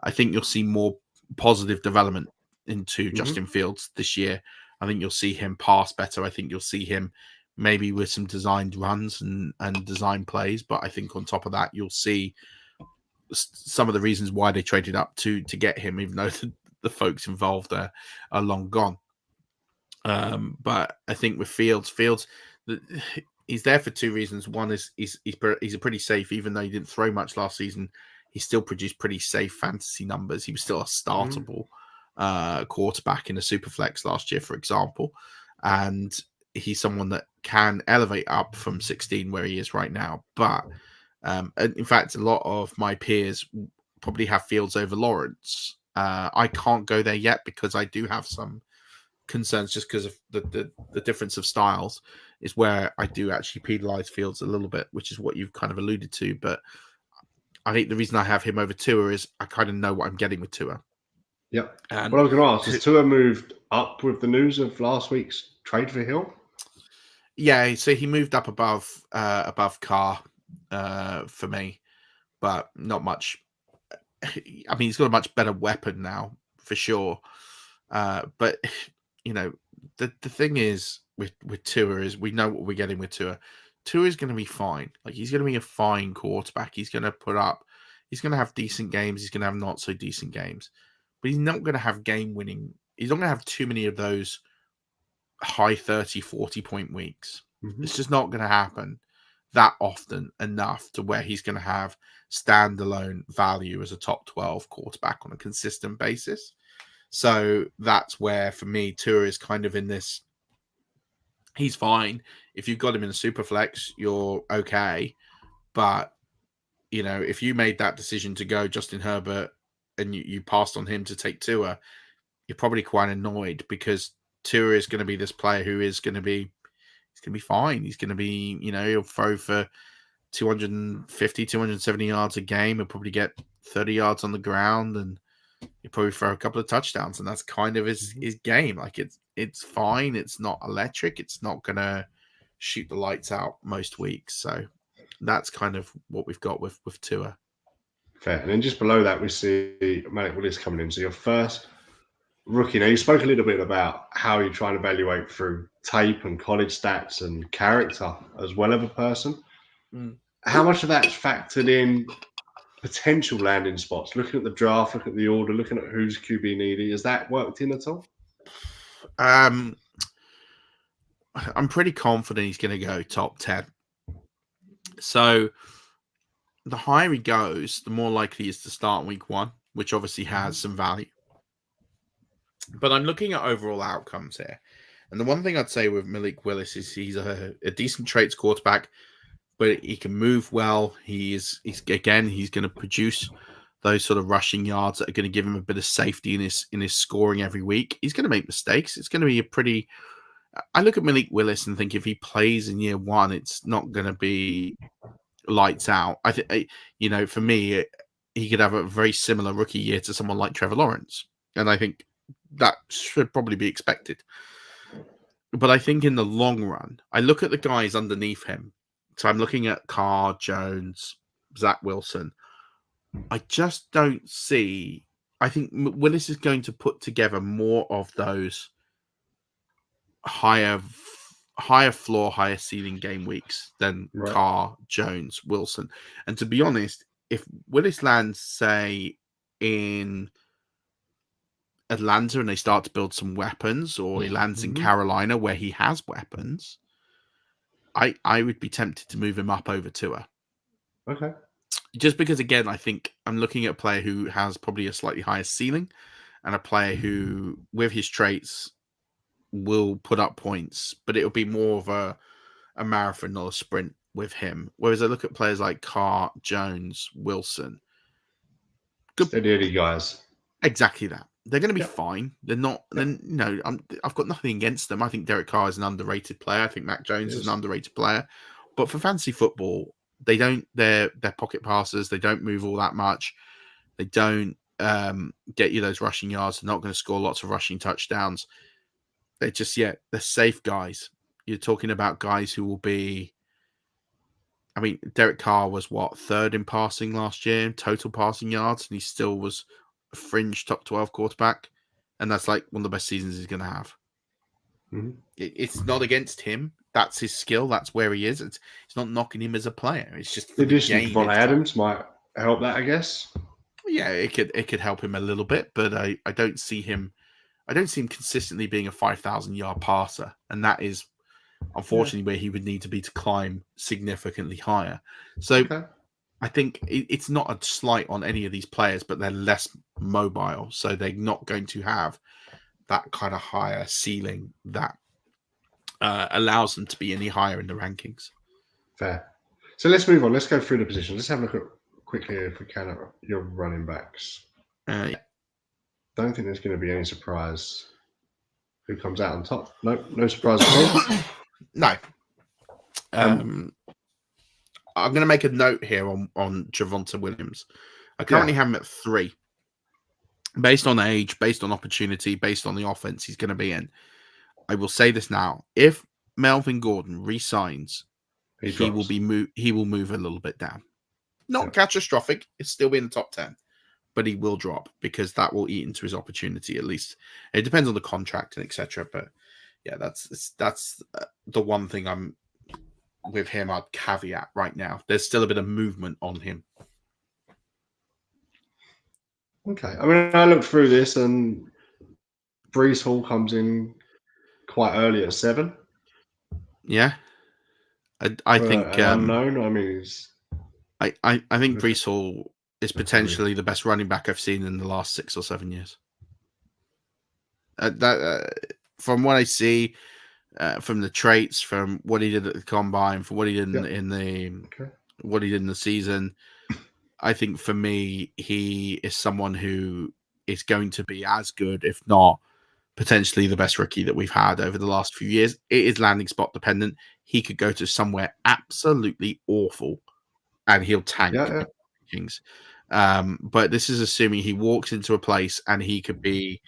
I think you'll see more positive development into Justin Fields this year. I think you'll see him pass better. I think you'll see him maybe with some designed runs and design plays. But I think on top of that, you'll see some of the reasons why they traded up to get him, even though the folks involved are long gone. But I think with Fields, he's there for 2 reasons. One is he's a pretty safe, even though he didn't throw much last season, he still produced pretty safe fantasy numbers. He was still a startable quarterback in a super flex last year, for example. And he's someone that can elevate up from 16 where he is right now. But And in fact, a lot of my peers probably have Fields over Lawrence. I can't go there yet because I do have some concerns just because of the difference of styles is where I do actually penalize Fields a little bit, which is what you've kind of alluded to. But I think the reason I have him over Tua is I kind of know what I'm getting with Tua. Yep. And what I was going to ask is Tua moved up with the news of last week's trade for Hill? Yeah, so he moved up above Carr for me, but not much. I mean, he's got a much better weapon now for sure. But you know, the thing is with Tua is we know what we're getting with Tua. Tua is going to be fine. Like he's going to be a fine quarterback. He's going to put up. He's going to have decent games. He's going to have not so decent games, but he's not going to have game winning. He's not going to have too many of those high 30, 40 point weeks. Mm-hmm. It's just not going to happen that often enough to where he's going to have standalone value as a top 12 quarterback on a consistent basis. So that's where, for me, Tua is kind of in this. He's fine. If you've got him in a super flex, you're okay. But, you know, if you made that decision to go Justin Herbert and you passed on him to take Tua, you're probably quite annoyed because Tua is going to be this player who is going to be, he's going to be fine. He's going to be, you know, he'll throw for 250, 270 yards a game. He'll probably get 30 yards on the ground and he'll probably throw a couple of touchdowns. And that's kind of his game. Like it's fine. It's not electric. It's not going to shoot the lights out most weeks. So that's kind of what we've got with Tua. Fair. And then just below that, we see Malik Willis coming in. So your first rookie. Now, you spoke a little bit about how you try and evaluate through tape and college stats and character as well of a person. How much of that's factored in potential landing spots? Looking at the draft, looking at the order, looking at who's QB needy. Has that worked in at all? I'm pretty confident he's going to go top 10. So the higher he goes, the more likely he is to start week 1, which obviously has some value. But I'm looking at overall outcomes here. And the one thing I'd say with Malik Willis is he's a decent traits quarterback, but he can move well. He's going to produce those sort of rushing yards that are going to give him a bit of safety in his scoring every week. He's going to make mistakes. It's going to be a pretty. I look at Malik Willis and think if he plays in year 1, it's not going to be lights out. I think, you know, for me, he could have a very similar rookie year to someone like Trevor Lawrence, and I think that should probably be expected. But I think in the long run, I look at the guys underneath him. So I'm looking at Carr, Jones, Zach Wilson. I just don't see. I think Willis is going to put together more of those higher floor, higher ceiling game weeks than Carr, Jones, Wilson. And to be honest, if Willis lands, say, in Atlanta and they start to build some weapons, or he lands in Carolina where he has weapons, I would be tempted to move him up over Tua. Okay. Just because, again, I think I'm looking at a player who has probably a slightly higher ceiling and a player who, with his traits, will put up points, but it'll be more of a marathon, not a sprint with him. Whereas I look at players like Carr, Jones, Wilson. Good. Steady guys. Exactly that. They're going to be fine. They're not. Then I've got nothing against them. I think Derek Carr is an underrated player. I think Mac Jones is an underrated player. But for fantasy football, they don't. They're pocket passers. They don't move all that much. They don't get you those rushing yards. They're not going to score lots of rushing touchdowns. They're just they're safe guys. You're talking about guys who will be. I mean, Derek Carr was third in passing last year, in total passing yards, and he still was a fringe top 12 quarterback, and that's like one of the best seasons he's going to have. Mm-hmm. It's not against him. That's his skill. That's where he is. It's not knocking him as a player. It's just the addition of Von Adams might help that, I guess. Yeah, it could help him a little bit, but I don't see him. I don't see him consistently being a 5,000-yard passer, and that is unfortunately where he would need to be to climb significantly higher. So. Okay. I think it's not a slight on any of these players, but they're less mobile. So they're not going to have that kind of higher ceiling that allows them to be any higher in the rankings. Fair. So let's move on. Let's go through the positions. Let's have a look at quickly, if we can, at your running backs. Yeah. Don't think there's going to be any surprise who comes out on top. No surprise at all. No. I'm going to make a note here on Javonte Williams. I currently have him at 3. Based on age, based on opportunity, based on the offense he's going to be in. I will say this now. If Melvin Gordon re-signs, he will move a little bit down. Not catastrophic. It's still be in the top 10. But he will drop because that will eat into his opportunity at least. It depends on the contract and etc. But yeah, that's the one thing I'm with him. I'd caveat right now. There's still a bit of movement on him. Okay, I mean, I looked through this and Breece Hall comes in quite early at 7. Yeah, I think unknown. I mean, I think Breece Hall is potentially the best running back I've seen in the last 6 or 7 years. From what I see, from the traits, from what he did at the combine, from what he did what he did in the season, I think for me, he is someone who is going to be as good, if not potentially the best rookie that we've had over the last few years. It is landing spot dependent. He could go to somewhere absolutely awful and he'll tank rankings. But this is assuming he walks into a place and he could be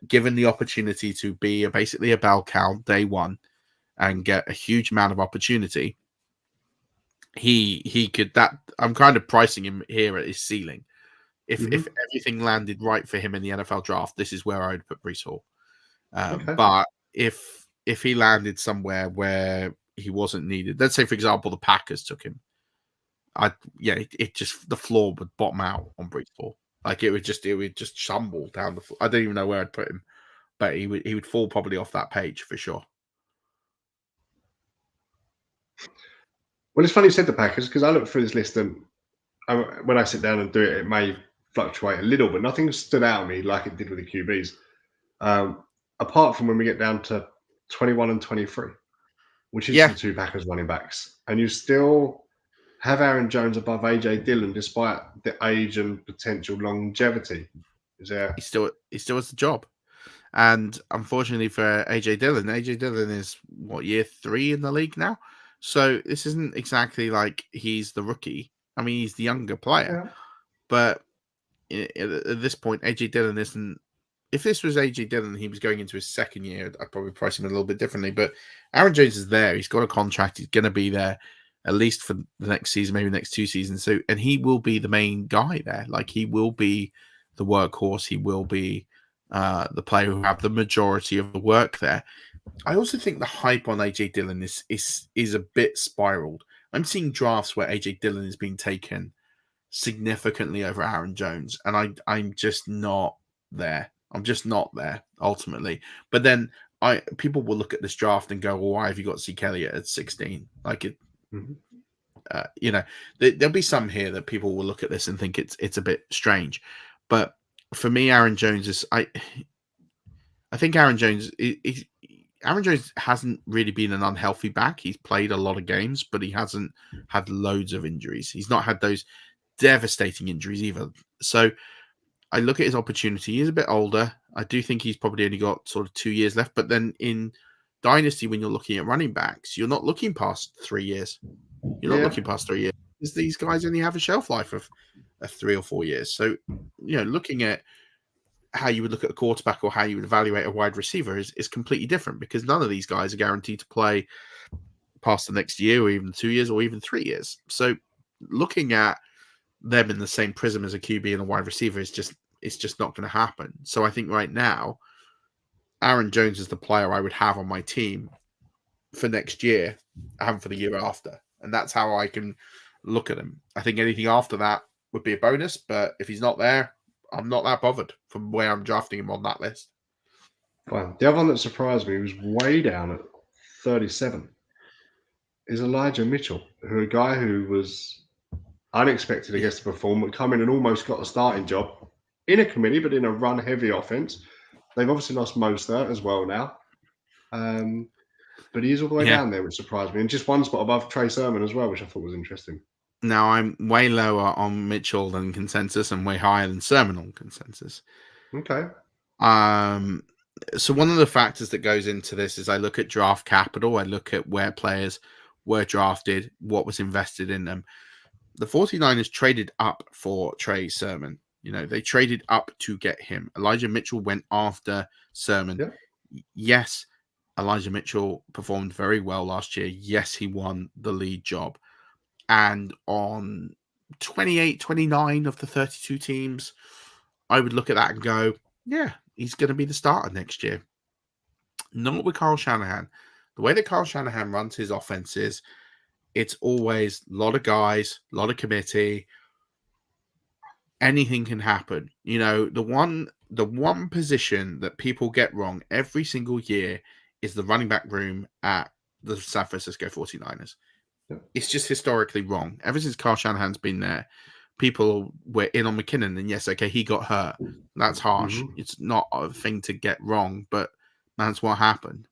given the opportunity to be basically a bell cow day one and get a huge amount of opportunity. He could that. I'm kind of pricing him here at his ceiling. If everything landed right for him in the NFL draft, this is where I would put Breece Hall. But if he landed somewhere where he wasn't needed, let's say for example the Packers took him, it just the floor would bottom out on Breece Hall. Like it would just stumble down the floor. I don't even know where I'd put him, but he would fall probably off that page for sure. Well, it's funny you said the Packers because I looked through this list and when I sit down and do it, it may fluctuate a little, but nothing stood out at me like it did with the QBs. Apart from when we get down to 21 and 23, which is the 2 Packers running backs, and you still have Aaron Jones above AJ Dillon despite the age and potential longevity. He still has the job, and unfortunately for AJ Dillon is what, year 3 in the league now. So this isn't exactly like he's the rookie. I mean, he's the younger player, but at this point, AJ Dillon isn't. If this was AJ Dillon, he was going into his 2nd year, I'd probably price him a little bit differently. But Aaron Jones is there. He's got a contract. He's going to be there at least for the next season, maybe the next 2 seasons. So, and he will be the main guy there. Like he will be the workhorse. He will be the player who have the majority of the work there. I also think the hype on AJ Dillon is a bit spiraled. I'm seeing drafts where AJ Dillon is being taken significantly over Aaron Jones, and I'm just not there. I'm just not there ultimately. But then people will look at this draft and go, "Well, why have you got Zeke Elliott at 16?" Like it, there'll be some here that people will look at this and think it's a bit strange. But for me, Aaron Jones is I think Aaron Jones hasn't really been an unhealthy back. He's played a lot of games, but he hasn't had loads of injuries. He's not had those devastating injuries either. So I look at his opportunity. He's a bit older. I do think he's probably only got sort of 2 years left. But then in Dynasty, when you're looking at running backs, you're not looking past 3 years. You're not looking past 3 years. Because these guys only have a shelf life of 3 or 4 years. So, looking at how you would look at a quarterback or how you would evaluate a wide receiver is completely different because none of these guys are guaranteed to play past the next year or even 2 years or even 3 years. So looking at them in the same prism as a QB and a wide receiver is just not going to happen. So I think right now, Aaron Jones is the player I would have on my team for next year and for the year after. And that's how I can look at him. I think anything after that would be a bonus, but if he's not there, I'm not that bothered from where I'm drafting him on that list. Fine. The other one that surprised me was way down at 37 is Elijah Mitchell, a guy who was unexpected, I guess, to perform, but come in and almost got a starting job in a committee, but in a run-heavy offense. They've obviously lost Mostert as well now. but he is all the way Yeah. down there, which surprised me. And just one spot above Trey Sermon as well, which I thought was interesting. Now, I'm way lower on Mitchell than consensus and way higher than Sermon on consensus. Okay. So one of the factors that goes into this is I look at draft capital. I look at where players were drafted, what was invested in them. The 49ers traded up for Trey Sermon. You know, they traded up to get him. Elijah Mitchell went after Sermon. Yeah. Yes, Elijah Mitchell performed very well last year. Yes, he won the lead job. And on 28, 29 of the 32 teams, I would look at that and go, yeah, he's going to be the starter next year. Not with Kyle Shanahan. The way that Kyle Shanahan runs his offense is it's always a lot of guys, a lot of committee. Anything can happen. You know, the one position that people get wrong every single year is the running back room at the San Francisco 49ers. It's just historically wrong. Ever since Kyle Shanahan's been there, people were in on McKinnon, and yes, okay, he got hurt. That's harsh. Mm-hmm. It's not a thing to get wrong, but that's what happened.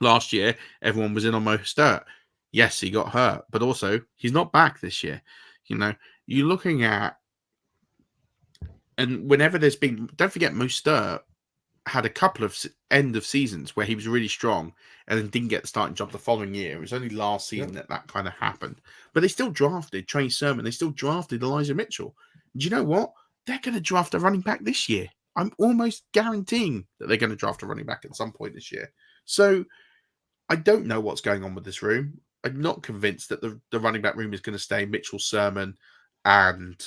Last year, everyone was in on Mostert. Yes, he got hurt, but also he's not back this year. You know, you're looking at, and whenever there's been, don't forget, Mostert had a couple of end of seasons where he was really strong and then didn't get the starting job the following year. It was only last season that kind of happened. But they still drafted Trey Sermon. They still drafted Elijah Mitchell. Do you know what? They're going to draft a running back this year. I'm almost guaranteeing that they're going to draft a running back at some point this year. So I don't know what's going on with this room. I'm not convinced that the running back room is going to stay Mitchell, Sermon, and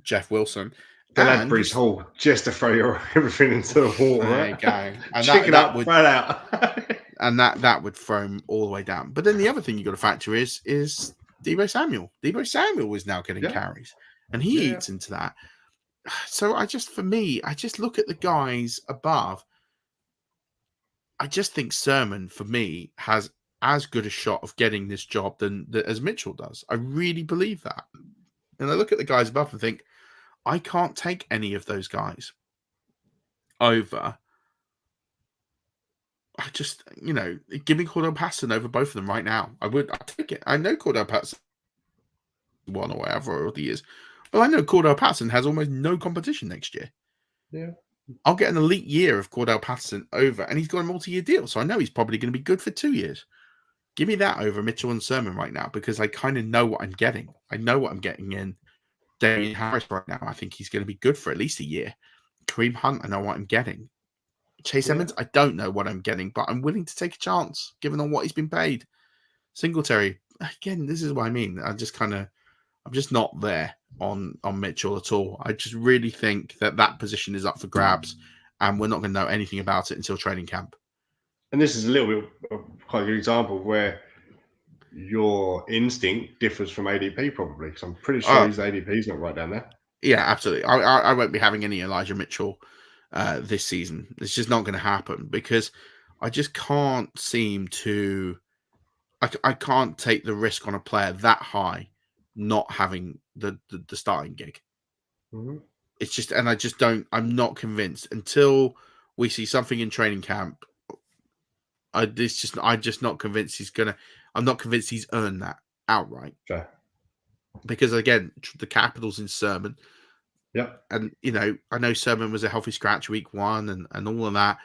Jeff Wilson. They'll add Breece Hall just to throw everything into the water. There you go. And that would right out. And that would throw him all the way down. But then the other thing you got to factor is Deebo Samuel. Deebo Samuel is now getting carries, and he eats into that. So I just look at the guys above. I just think Sermon, for me, has as good a shot of getting this job as Mitchell does. I really believe that. And I look at the guys above and think, I can't take any of those guys over. I just, give me Cordell Patterson over both of them right now. I'd take it. I know Cordell Patterson won or whatever all the years, but I know Cordell Patterson has almost no competition next year. Yeah. I'll get an elite year of Cordell Patterson over, and he's got a multi-year deal, so I know he's probably going to be good for 2 years. Give me that over Mitchell and Sermon right now, because I kind of know what I'm getting. I know what I'm getting in Damian Harris right now. I think he's going to be good for at least a year. Kareem Hunt, I know what I'm getting. Chase Edmonds, I don't know what I'm getting, but I'm willing to take a chance given on what he's been paid. Singletary, again, this is what I mean. I'm just not there on Mitchell at all. I just really think that position is up for grabs, and we're not going to know anything about it until training camp. And this is a little bit of quite a good example of where your instinct differs from ADP probably, because I'm pretty sure his ADP is not right down there. Yeah, absolutely. I won't be having any Elijah Mitchell this season. It's just not going to happen because I just can't seem to. I can't take the risk on a player that high not having the starting gig. Mm-hmm. It's just, and I just don't. I'm not convinced until we see something in training camp. I'm just not convinced he's gonna. I'm not convinced he's earned that outright. Fair. Because again, the capital's in Sermon. Yep. And I know Sermon was a healthy scratch week 1 and all of that.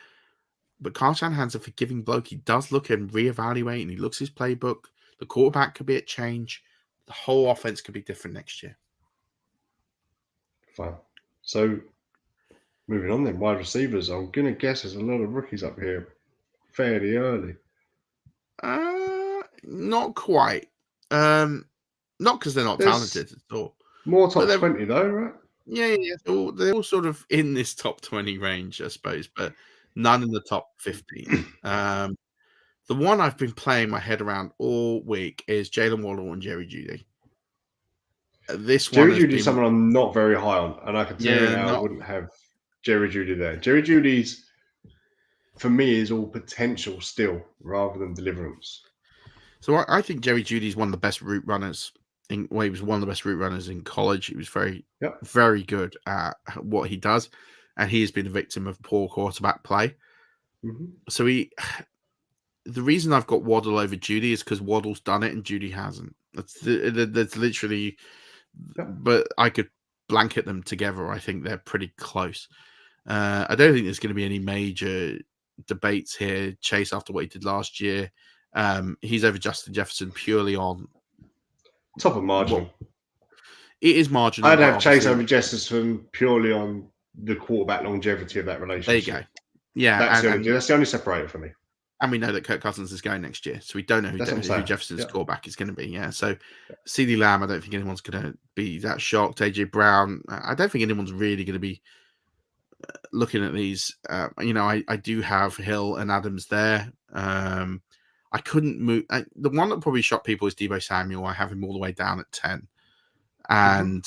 But Kyle Shanahan's a forgiving bloke. He does look and reevaluate, and he looks his playbook. The quarterback could be at change. The whole offense could be different next year. Fine. So moving on then, wide receivers. I'm gonna guess there's a lot of rookies up here fairly early. Not quite. Not because they're not talented at all. More top 20 though, right? Yeah. They're all sort of in this top 20 range, I suppose, but none in the top 15. The one I've been playing my head around all week is Jalen Waddle and Jerry Jeudy. Jerry Jeudy is someone I'm not very high on, and I can tell you now I wouldn't have Jerry Jeudy there. Jerry Jeudy's, for me, is all potential still rather than deliverance. So I think Jerry Jeudy is one of the best route runners. He was one of the best route runners in college. He was very, very good at what he does, and he has been a victim of poor quarterback play. Mm-hmm. So the reason I've got Waddle over Judy is because Waddle's done it and Judy hasn't. That's literally. Yeah. But I could blanket them together. I think they're pretty close. I don't think there's going to be any major debates here. Chase, after what he did last year, he's over Justin Jefferson purely on top of margin. It is marginal. I'd have Chase over Jefferson purely on the quarterback longevity of that relationship. There you go. Yeah, that's the only separator for me. And we know that Kirk Cousins is going next year, so we don't know who Jefferson's quarterback is going to be. Yeah, so CeeDee Lamb, I don't think anyone's going to be that shocked. AJ Brown, I don't think anyone's really going to be looking at these. I do have Hill and Adams there. I couldn't move. The one that probably shocked people is Deebo Samuel. I have him all the way down at 10. And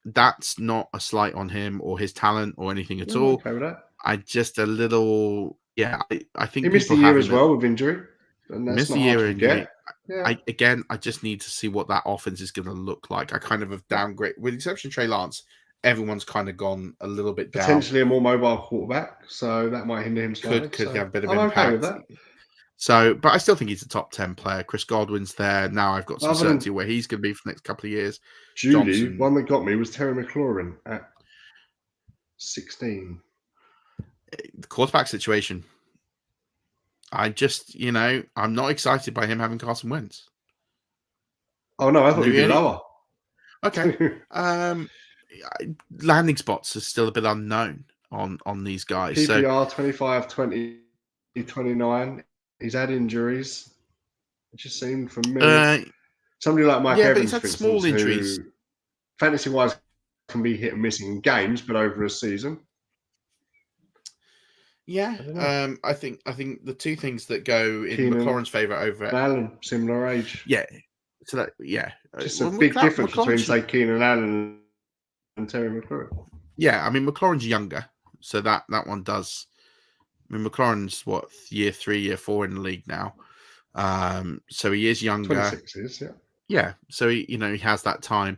that's not a slight on him or his talent or anything at all. Okay with that. I just a little, I think he missed the year as well with injury. And that's missed not the year hard to get. Yeah. I just need to see what that offense is going to look like. I kind of have downgraded, with the exception of Trey Lance. Everyone's kind of gone a little bit down. Potentially a more mobile quarterback, so that might hinder him slightly. Could have a bit of impact. Okay with that. So, but I still think he's a top 10 player. Chris Godwin's there. Now I've got some certainty where he's going to be for the next couple of years. Judy, one that got me was Terry McLaurin at 16. The quarterback situation. I just, I'm not excited by him having Carson Wentz. Oh, no, I thought he'd be lower. Okay. Landing spots are still a bit unknown on these guys. PPR 25, 20, 29. He's had injuries. It just seemed for me. Somebody like Mike Evans, but he's had small injuries. Fantasy-wise, can be hit and missing in games, but over a season. Yeah, I think the two things that go in McLaurin's favor over Allen, similar age. Yeah, so just a big difference between say Keenan Allen and Terry McLaurin. Yeah, I mean McLaurin's younger, so that one does. I mean McLaurin's year 3, year 4 in the league now, so he is younger. 26 is yeah. So he has that time.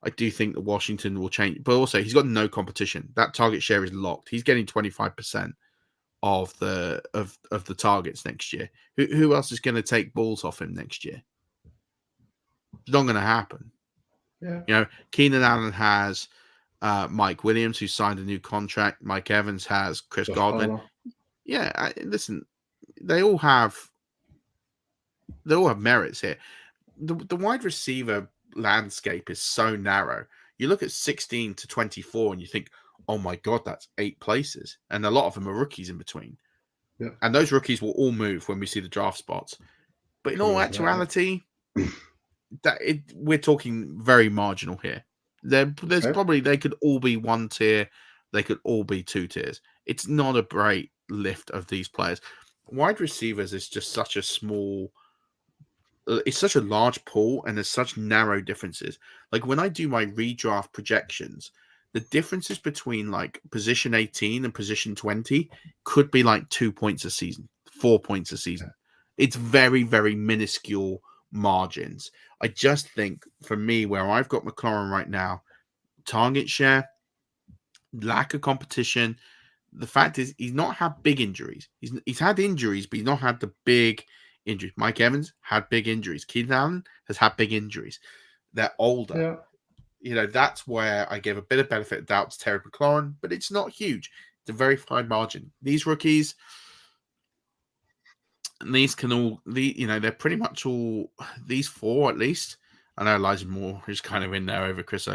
I do think that Washington will change, but also he's got no competition. That target share is locked. He's getting 25% of the targets next year. Who else is going to take balls off him next year? It's not going to happen. Yeah. Keenan Allen has Mike Williams, who signed a new contract. Mike Evans has Chris Godwin. Palmer. Yeah, listen, they all have merits here. The wide receiver landscape is so narrow. You look at 16 to 24 and you think, oh my God, that's 8 places. And a lot of them are rookies in between. Yeah. And those rookies will all move when we see the draft spots. But in all actuality, we're talking very marginal here. There's probably, they could all be 1 tier. They could all be 2 tiers. It's not a great lift of these players. Wide receivers is just such a it's such a large pool and there's such narrow differences. Like when I do my redraft projections, the differences between like position 18 and position 20 could be like 2 points a season, 4 points a season. It's very, very minuscule margins. I just think for me, where I've got McLaurin right now, target share, lack of competition. The fact is he's not had big injuries. He's had injuries, but he's not had the big injuries. Mike Evans had big injuries. Keenan Allen has had big injuries. They're older. Yeah. That's where I give a bit of benefit of doubt to Terry McLaurin, but it's not huge. It's a very fine margin. These rookies, and these can all, they're pretty much all, these 4 at least. I know Elijah Moore is kind of in there over Chris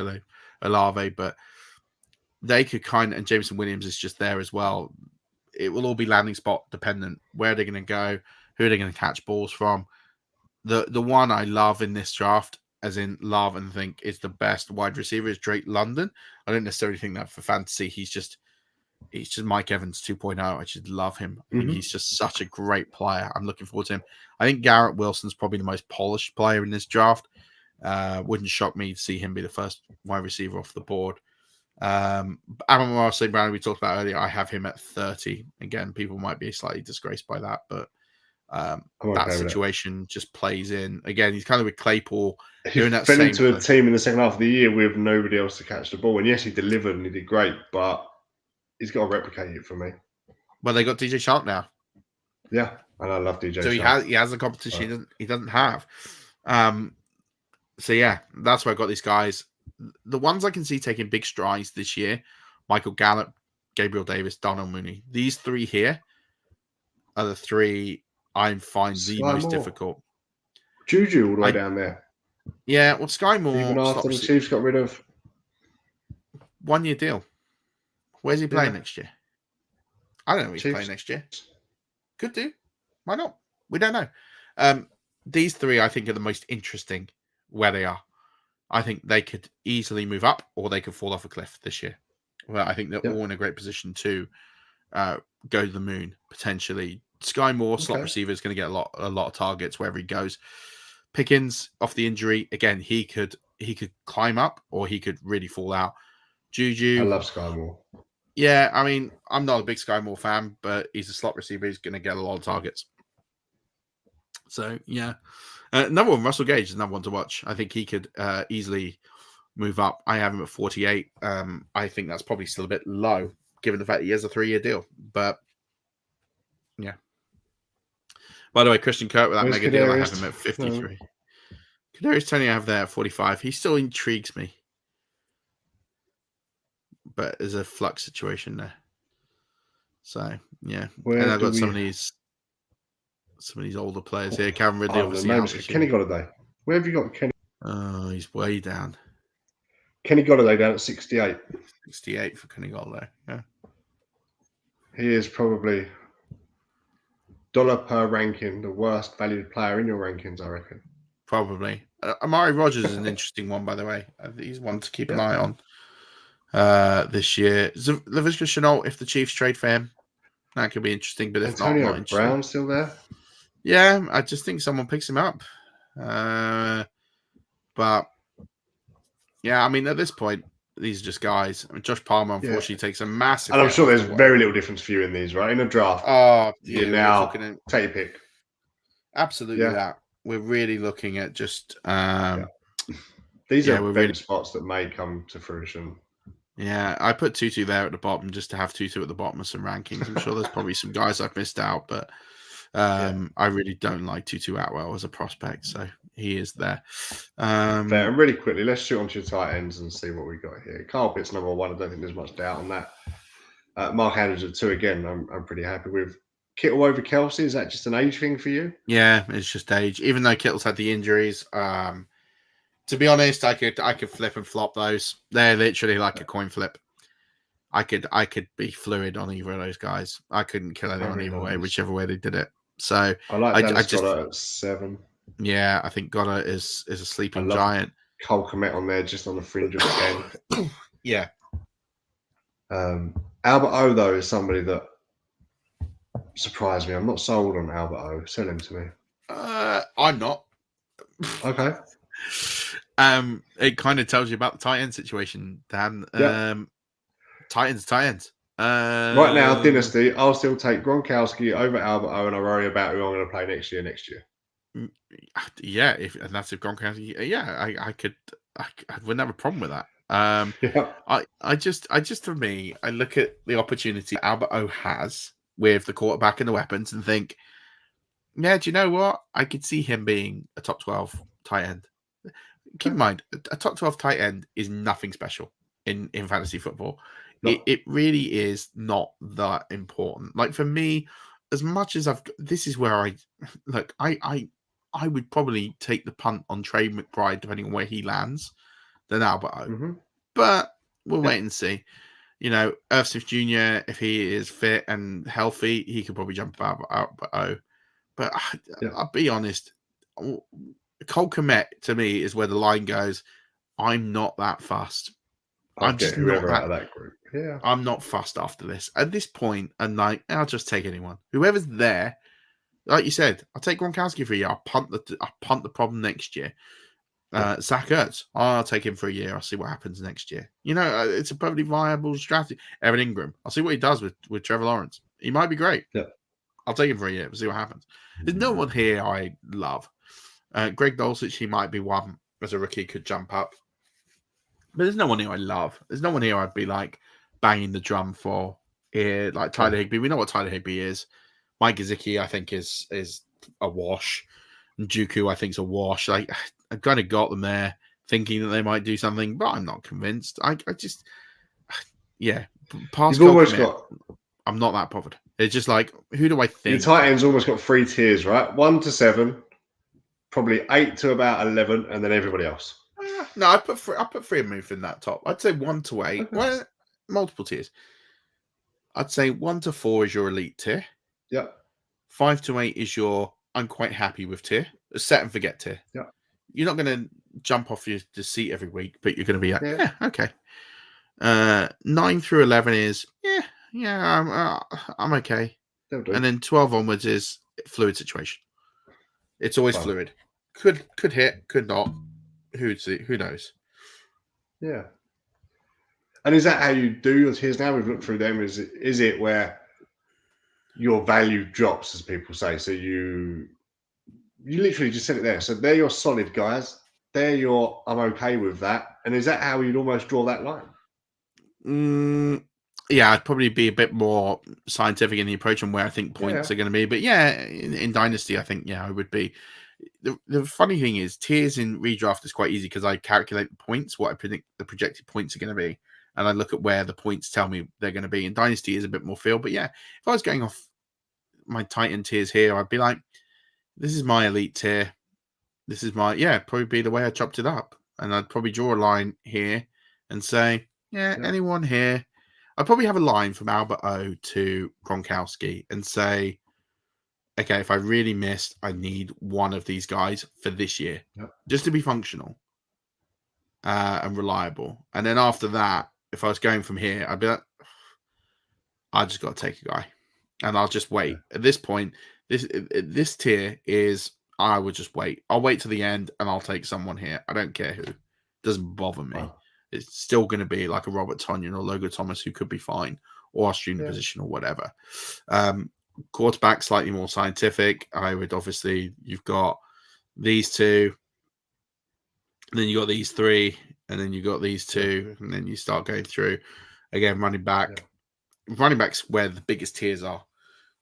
Olave, but they could and Jameson Williams is just there as well. It will all be landing spot dependent. Where are they going to go? Who are they going to catch balls from? The one I love in this draft, as in love and think is the best wide receiver, is Drake London. I don't necessarily think that for fantasy. He's just Mike Evans 2.0. I just love him. I mean, he's just such a great player. I'm looking forward to him. I think Garrett Wilson's probably the most polished player in this draft. Wouldn't shock me to see him be the first wide receiver off the board. Amon-Ra St. Brown, we talked about earlier, I have him at 30. Again, people might be slightly disgraced by that, but that situation just plays in. Again, he's kind of with Claypool. He fell into a team in the second half of the year with nobody else to catch the ball. And yes, he delivered and he did great, but he's got to replicate it for me. Well, they got DJ Shark now. Yeah. And I love DJ. So he has a competition he doesn't have. So yeah, that's where I got these guys. The ones I can see taking big strides this year: Michael Gallup, Gabriel Davis, Donald Mooney. These three here are the three I find the most difficult. Juju all the way down there. Yeah, well, Sky Moore. Even after the Chiefs got rid of 1 year deal. Where's he playing next year? I don't know if he's playing next year. Could do. Why not? We don't know. These three, I think, are the most interesting where they are. I think they could easily move up or they could fall off a cliff this year. Well, I think they're all in a great position to go to the moon, potentially. Sky Moore, slot receiver, is going to get a lot of targets wherever he goes. Pickens, off the injury, again, he could climb up or he could really fall out. Juju. I love Sky Moore. Yeah, I mean, I'm not a big Sky Moore fan, but he's a slot receiver. He's going to get a lot of targets. So, yeah. Another one, Russell Gage, is another one to watch. I think he could easily move up. I have him at 48. I think that's probably still a bit low, given the fact that he has a 3-year deal. But, yeah. By the way, Christian Kirk with that mega deal, I have him at 53. Kadarius Toney I have there at 45. He still intrigues me. But there's a flux situation there. So, yeah. And I've got some of these older players here. Calvin Ridley, obviously. Kenny Golladay. Where have you got Kenny? Oh, he's way down. Kenny Golladay down at 68. 68 for Kenny Golladay, yeah. He is probably dollar per ranking, the worst valued player in your rankings, I reckon. Probably. Amari Rogers is an interesting one, by the way. He's one to keep an eye on this year. Laviska Shenault, if the Chiefs trade for him, that could be interesting. But if Antonio not interesting. Brown still there? Yeah, I just think someone picks him up. But yeah, I mean, at this point, these are just guys. I mean, Josh Palmer, unfortunately, takes a massive. And I'm sure there's very little difference for you in these, right? In a draft. Oh, yeah. Now, take your pick. Absolutely that. We're really looking at just. These are big spots that may come to fruition. Yeah, I put Tutu there at the bottom just to have Tutu at the bottom of some rankings. I'm sure there's probably some guys I've missed out, but I really don't like Tutu Atwell as a prospect, so he is there. Fair. And really quickly, let's shoot onto your tight ends and see what we got here. Kyle Pitts, number 1. I don't think there's much doubt on that. Mark Andrews at 2 again. I'm pretty happy with. Kittle over Kelsey, is that just an age thing for you? Yeah, it's just age. Even though Kittle's had the injuries, to be honest, I could flip and flop those. They're literally like a coin flip. I could be fluid on either of those guys. I couldn't kill anyone either way, whichever way they did it. So I like Goddard at 7. Yeah, I think Goddard is a sleeping giant. Cole Kmet on there, just on the fringe of 10. Yeah. Albert O though is somebody that surprised me. I'm not sold on Albert O. Sell him to me. I'm not. Okay. It kind of tells you about the tight end situation, Dan. Tight ends. Right now, Dynasty, I'll still take Gronkowski over Albert O, and I worry about who I'm going to play next year. Yeah, if Gronkowski, I wouldn't have a problem with that. I just for me, I look at the opportunity Albert O has with the quarterback and the weapons and think, yeah, do you know what? I could see him being a top 12 tight end. Keep in mind, a top 12 tight end is nothing special in fantasy football. No. It really is not that important. Like for me, as much as this is where I would probably take the punt on Trey McBride, depending on where he lands, than Albert O. Mm-hmm. But we'll wait and see. You know, Irv Smith Jr., if he is fit and healthy, he could probably jump out Albert O. But I'll be honest, Cole Kmet, to me, is where the line goes. I'm not that fussed. I'm just not out of that group. Yeah, I'm not fussed after this. At this point, and I'll just take anyone. Whoever's there, like you said, I'll take Gronkowski for a year. I'll punt the problem next year. Zach Ertz, I'll take him for a year. I'll see what happens next year. You know, it's a perfectly viable strategy. Evan Ingram, I'll see what he does with Trevor Lawrence. He might be great. Yeah, I'll take him for a year. We'll see what happens. There's no one here I love. Greg Dulcich, he might be one as a rookie, could jump up. But there's no one here I love. There's no one here I'd be like banging the drum for here, like Tyler Higbee. We know what Tyler Higbee is. Mike Gesicki, I think, is a wash. And Juku, I think, is a wash. Like, I kind of got them there thinking that they might do something, but I'm not convinced. I just, yeah, past You've almost got. I'm not that bothered. It's just like, who do I think? Your tight end's almost got 3 tiers, right? 1 to 7, probably 8 to about 11, and then everybody else. No, I put three and Murf in that top. I'd say 1 to 8. Okay. Well, multiple tiers. I'd say 1 to 4 is your elite tier. Yep. 5 to 8 is your I'm quite happy with tier. A set and forget tier. Yep. You're not going to jump off your seat every week, but you're going to be like, yeah okay. 9 through 11 is I'm okay. And then 12 onwards is fluid situation. It's always fluid. Could hit, could not. Who knows? Yeah. And is that how you do your tiers now? We've looked through them. Is it where your value drops, as people say? So you literally just set it there. So they're your solid guys. They're your I'm okay with that. And is that how you'd almost draw that line? Yeah, I'd probably be a bit more scientific in the approach on where I think points are going to be. But yeah, in Dynasty, I think, I would be. The funny thing is, tiers in redraft is quite easy because I calculate the points, what I predict the projected points are going to be. And I look at where the points tell me they're going to be. In Dynasty is a bit more feel. But yeah, if I was going off my Titan tiers here, I'd be like, this is my elite tier. This is my, probably be the way I chopped it up. And I'd probably draw a line here and say, anyone here. I'd probably have a line from Albert O to Gronkowski and say, okay, if I really missed, I need one of these guys for this year, just to be functional and reliable. And then after that, if I was going from here, I'd be like, I just got to take a guy, and I'll just wait. At this point, this tier is I would just wait. I'll wait to the end, and I'll take someone here. I don't care who. It doesn't bother me. Wow. It's still going to be like a Robert Tonyan or Logan Thomas who could be fine, or a student position or whatever. Quarterback, slightly more scientific. I would obviously, you've got these two, and then you got these 3, and then you got these 2, and then you start going through again. Running back, running backs where the biggest tiers are.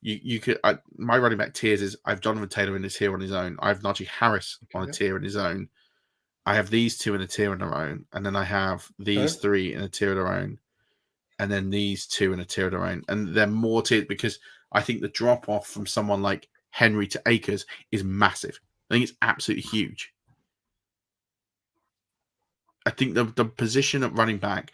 You could my running back tiers is I have Jonathan Taylor in this tier on his own. I have Najee Harris on a tier in his own. I have these 2 in a tier on their own, and then I have these 3 in a tier of their own, and then these 2 in a tier of their own, and they're more tiered because I think the drop off from someone like Henry to Akers is massive. I think it's absolutely huge. I think the position at running back,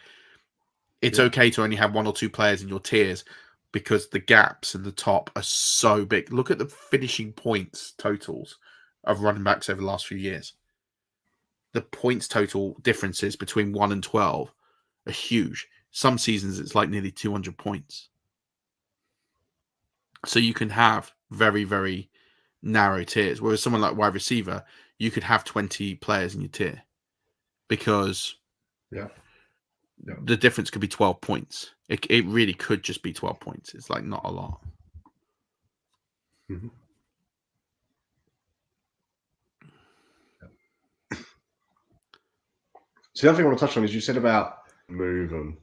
it's okay to only have 1 or 2 players in your tiers because the gaps in the top are so big. Look at the finishing points totals of running backs over the last few years. The points total differences between 1 and 12 are huge. Some seasons it's like nearly 200 points. So you can have very, very narrow tiers. Whereas someone like wide receiver, you could have 20 players in your tier because the difference could be 12 points. It really could just be 12 points. It's like not a lot. Mm-hmm. So the other thing I want to touch on is you said about move and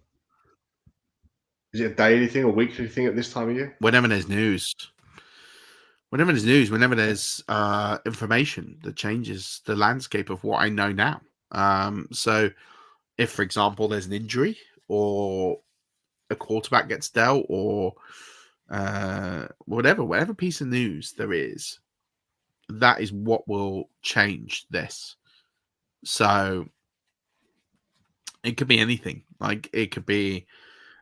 is it a daily thing or weekly thing at this time of year? Whenever there's news, whenever there's information that changes the landscape of what I know now. So if, for example, there's an injury or a quarterback gets dealt or whatever piece of news there is, that is what will change this. So it could be anything. Like it could be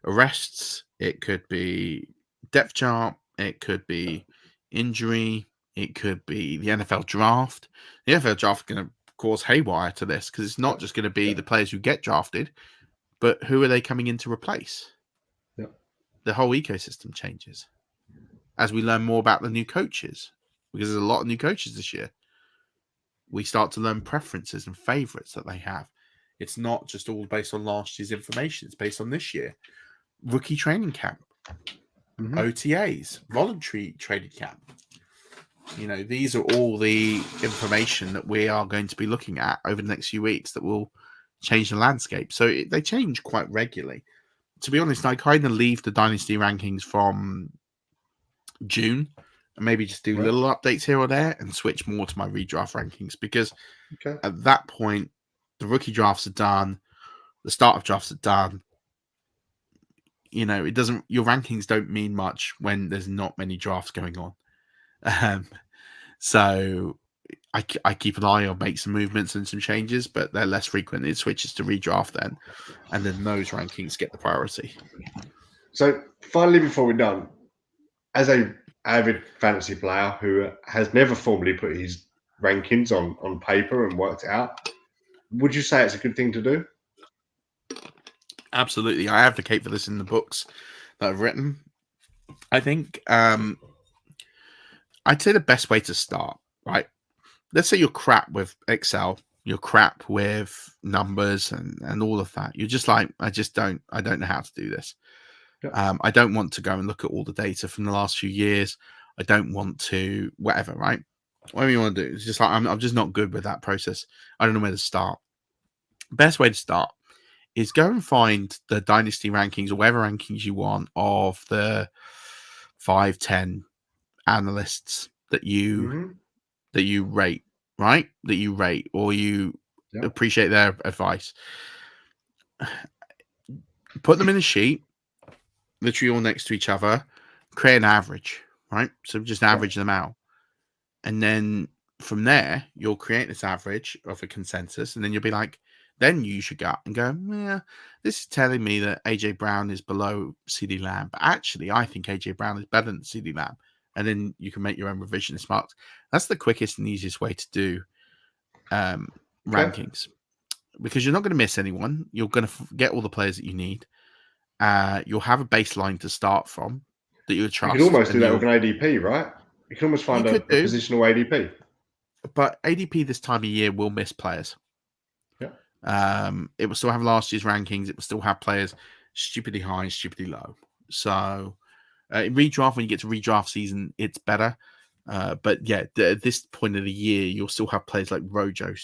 arrests, it could be depth chart, it could be injury, it could be the NFL draft. The NFL draft is going to cause haywire to this because it's not just going to be the players who get drafted, but who are they coming in to replace? The whole ecosystem changes as we learn more about the new coaches because there's a lot of new coaches this year. We start to learn preferences and favorites that they have. It's not just all based on last year's information. It's based on this year. Rookie training camp, OTAs, voluntary training camp. These are all the information that we are going to be looking at over the next few weeks that will change the landscape. So they change quite regularly. To be honest, I kind of leave the Dynasty rankings from June and maybe just do little updates here or there and switch more to my redraft rankings, because at that point, the rookie drafts are done, the startup drafts are done. You know, your rankings don't mean much when there's not many drafts going on. So I keep an eye on, make some movements and some changes, but they're less frequent. It switches to redraft then, and then those rankings get the priority. So finally, before we're done, as a avid fantasy player who has never formally put his rankings on paper and worked it out, would you say it's a good thing to do? Absolutely. I advocate for this in the books that I've written. I think I'd say the best way to start, right? Let's say you're crap with Excel, you're crap with numbers and all of that. You're just like, I don't know how to do this. I don't want to go and look at all the data from the last few years. I don't want to, whatever, right? Whatever you want to do. It's just like, I'm just not good with that process. I don't know where to start. Best way to start is go and find the Dynasty rankings or whatever rankings you want of the 5-10 analysts that you rate, right? That you rate or you appreciate their advice. Put them in a sheet, literally all next to each other, create an average, right? So just average them out. And then from there, you'll create this average of a consensus, and then you'll be like, then you should go and go, yeah, this is telling me that AJ Brown is below CD Lamb, but actually I think AJ Brown is better than CD Lamb. And then you can make your own revisionist marks. That's the quickest and easiest way to do rankings, because you're not going to miss anyone. You're going to get all the players that you need. You'll have a baseline to start from that you trust. You can almost do that with an ADP, right? You can almost find a positional ADP. But ADP this time of year will miss players. It will still have last year's rankings. It will still have players stupidly high and stupidly low. So in redraft, when you get to redraft season, it's better. But yeah, at this point of the year, you'll still have players like Rojo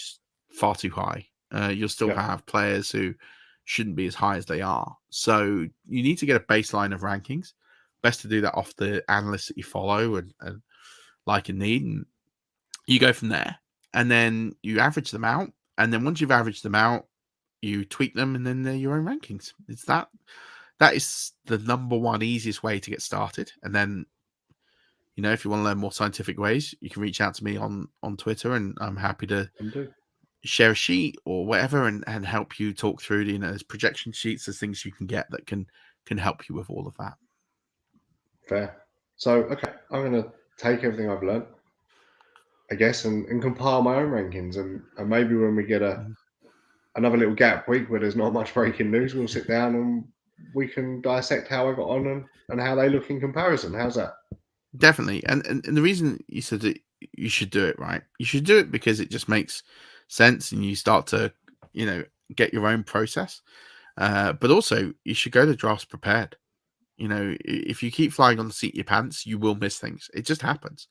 far too high. You'll still have players who shouldn't be as high as they are. So you need to get a baseline of rankings. Best to do that off the analysts that you follow and like and need. And you go from there. And then you average them out. And then once you've averaged them out, you tweak them, and then they're your own rankings. It's that is the number one easiest way to get started. And then, you know, if you want to learn more scientific ways, you can reach out to me on Twitter, and I'm happy to share a sheet or whatever and help you talk through. You know, there's projection sheets, there's things you can get that can help you with all of that. Fair. So, okay, I'm going to take everything I've learned, I guess, and compile my own rankings. And maybe when we get another little gap week where there's not much breaking news, we'll sit down and we can dissect how I got on and how they look in comparison. How's that? Definitely. And the reason you said that you should do it, right? You should do it because it just makes sense, and you start to, you know, get your own process. But also, you should go to drafts prepared. You know, if you keep flying on the seat of your pants, you will miss things. It just happens.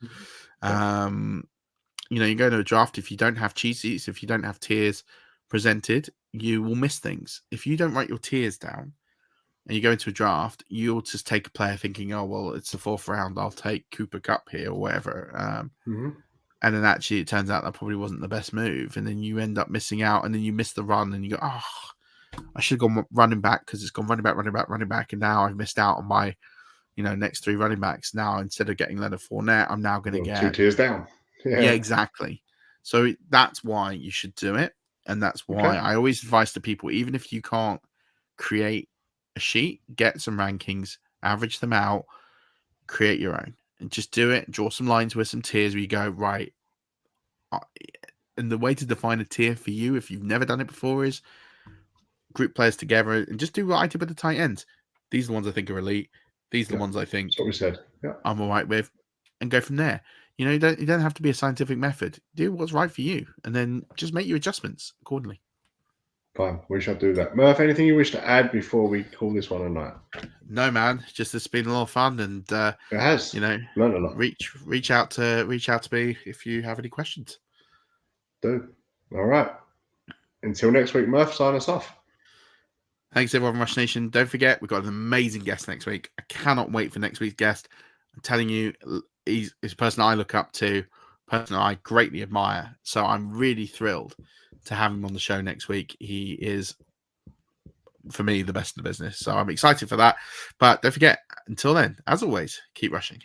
You know, you go to a draft, if you don't have cheat sheets, if you don't have tiers presented, you will miss things. If you don't write your tiers down and you go into a draft, you'll just take a player thinking, oh, well, it's the 4th round, I'll take Cooper Kupp here or whatever. And then actually it turns out that probably wasn't the best move. And then you end up missing out, and then you miss the run, and you go, oh, I should have gone running back because it's gone running back. And now I've missed out on my, you know, next 3 running backs. Now, instead of getting Leonard Fournette, I'm now going to get 2 tiers down. Yeah, exactly. So that's why you should do it. And that's why I always advise to people, even if you can't create a sheet, get some rankings, average them out, create your own, and just do it. Draw some lines with some tiers where you go, right. And the way to define a tier for you, if you've never done it before, is group players together and just do what I did with the tight ends. These are the ones I think are elite. These are the ones I think that's what we said. I'm all right with, and go from there. You know, you don't have to be a scientific method. Do what's right for you, and then just make your adjustments accordingly. Fine, we shall do that. Murf, anything you wish to add before we call this one a night? No, man. Just it's been a lot of fun, and it has. You know, learned a lot. Reach out to me if you have any questions. Do. All right. Until next week, Murf, sign us off. Thanks, everyone, Rush Nation. Don't forget, we've got an amazing guest next week. I cannot wait for next week's guest. I'm telling you, he's a person I look up to, person I greatly admire. So I'm really thrilled to have him on the show next week. He is, for me, the best in the business. So I'm excited for that. But don't forget, until then, as always, keep rushing.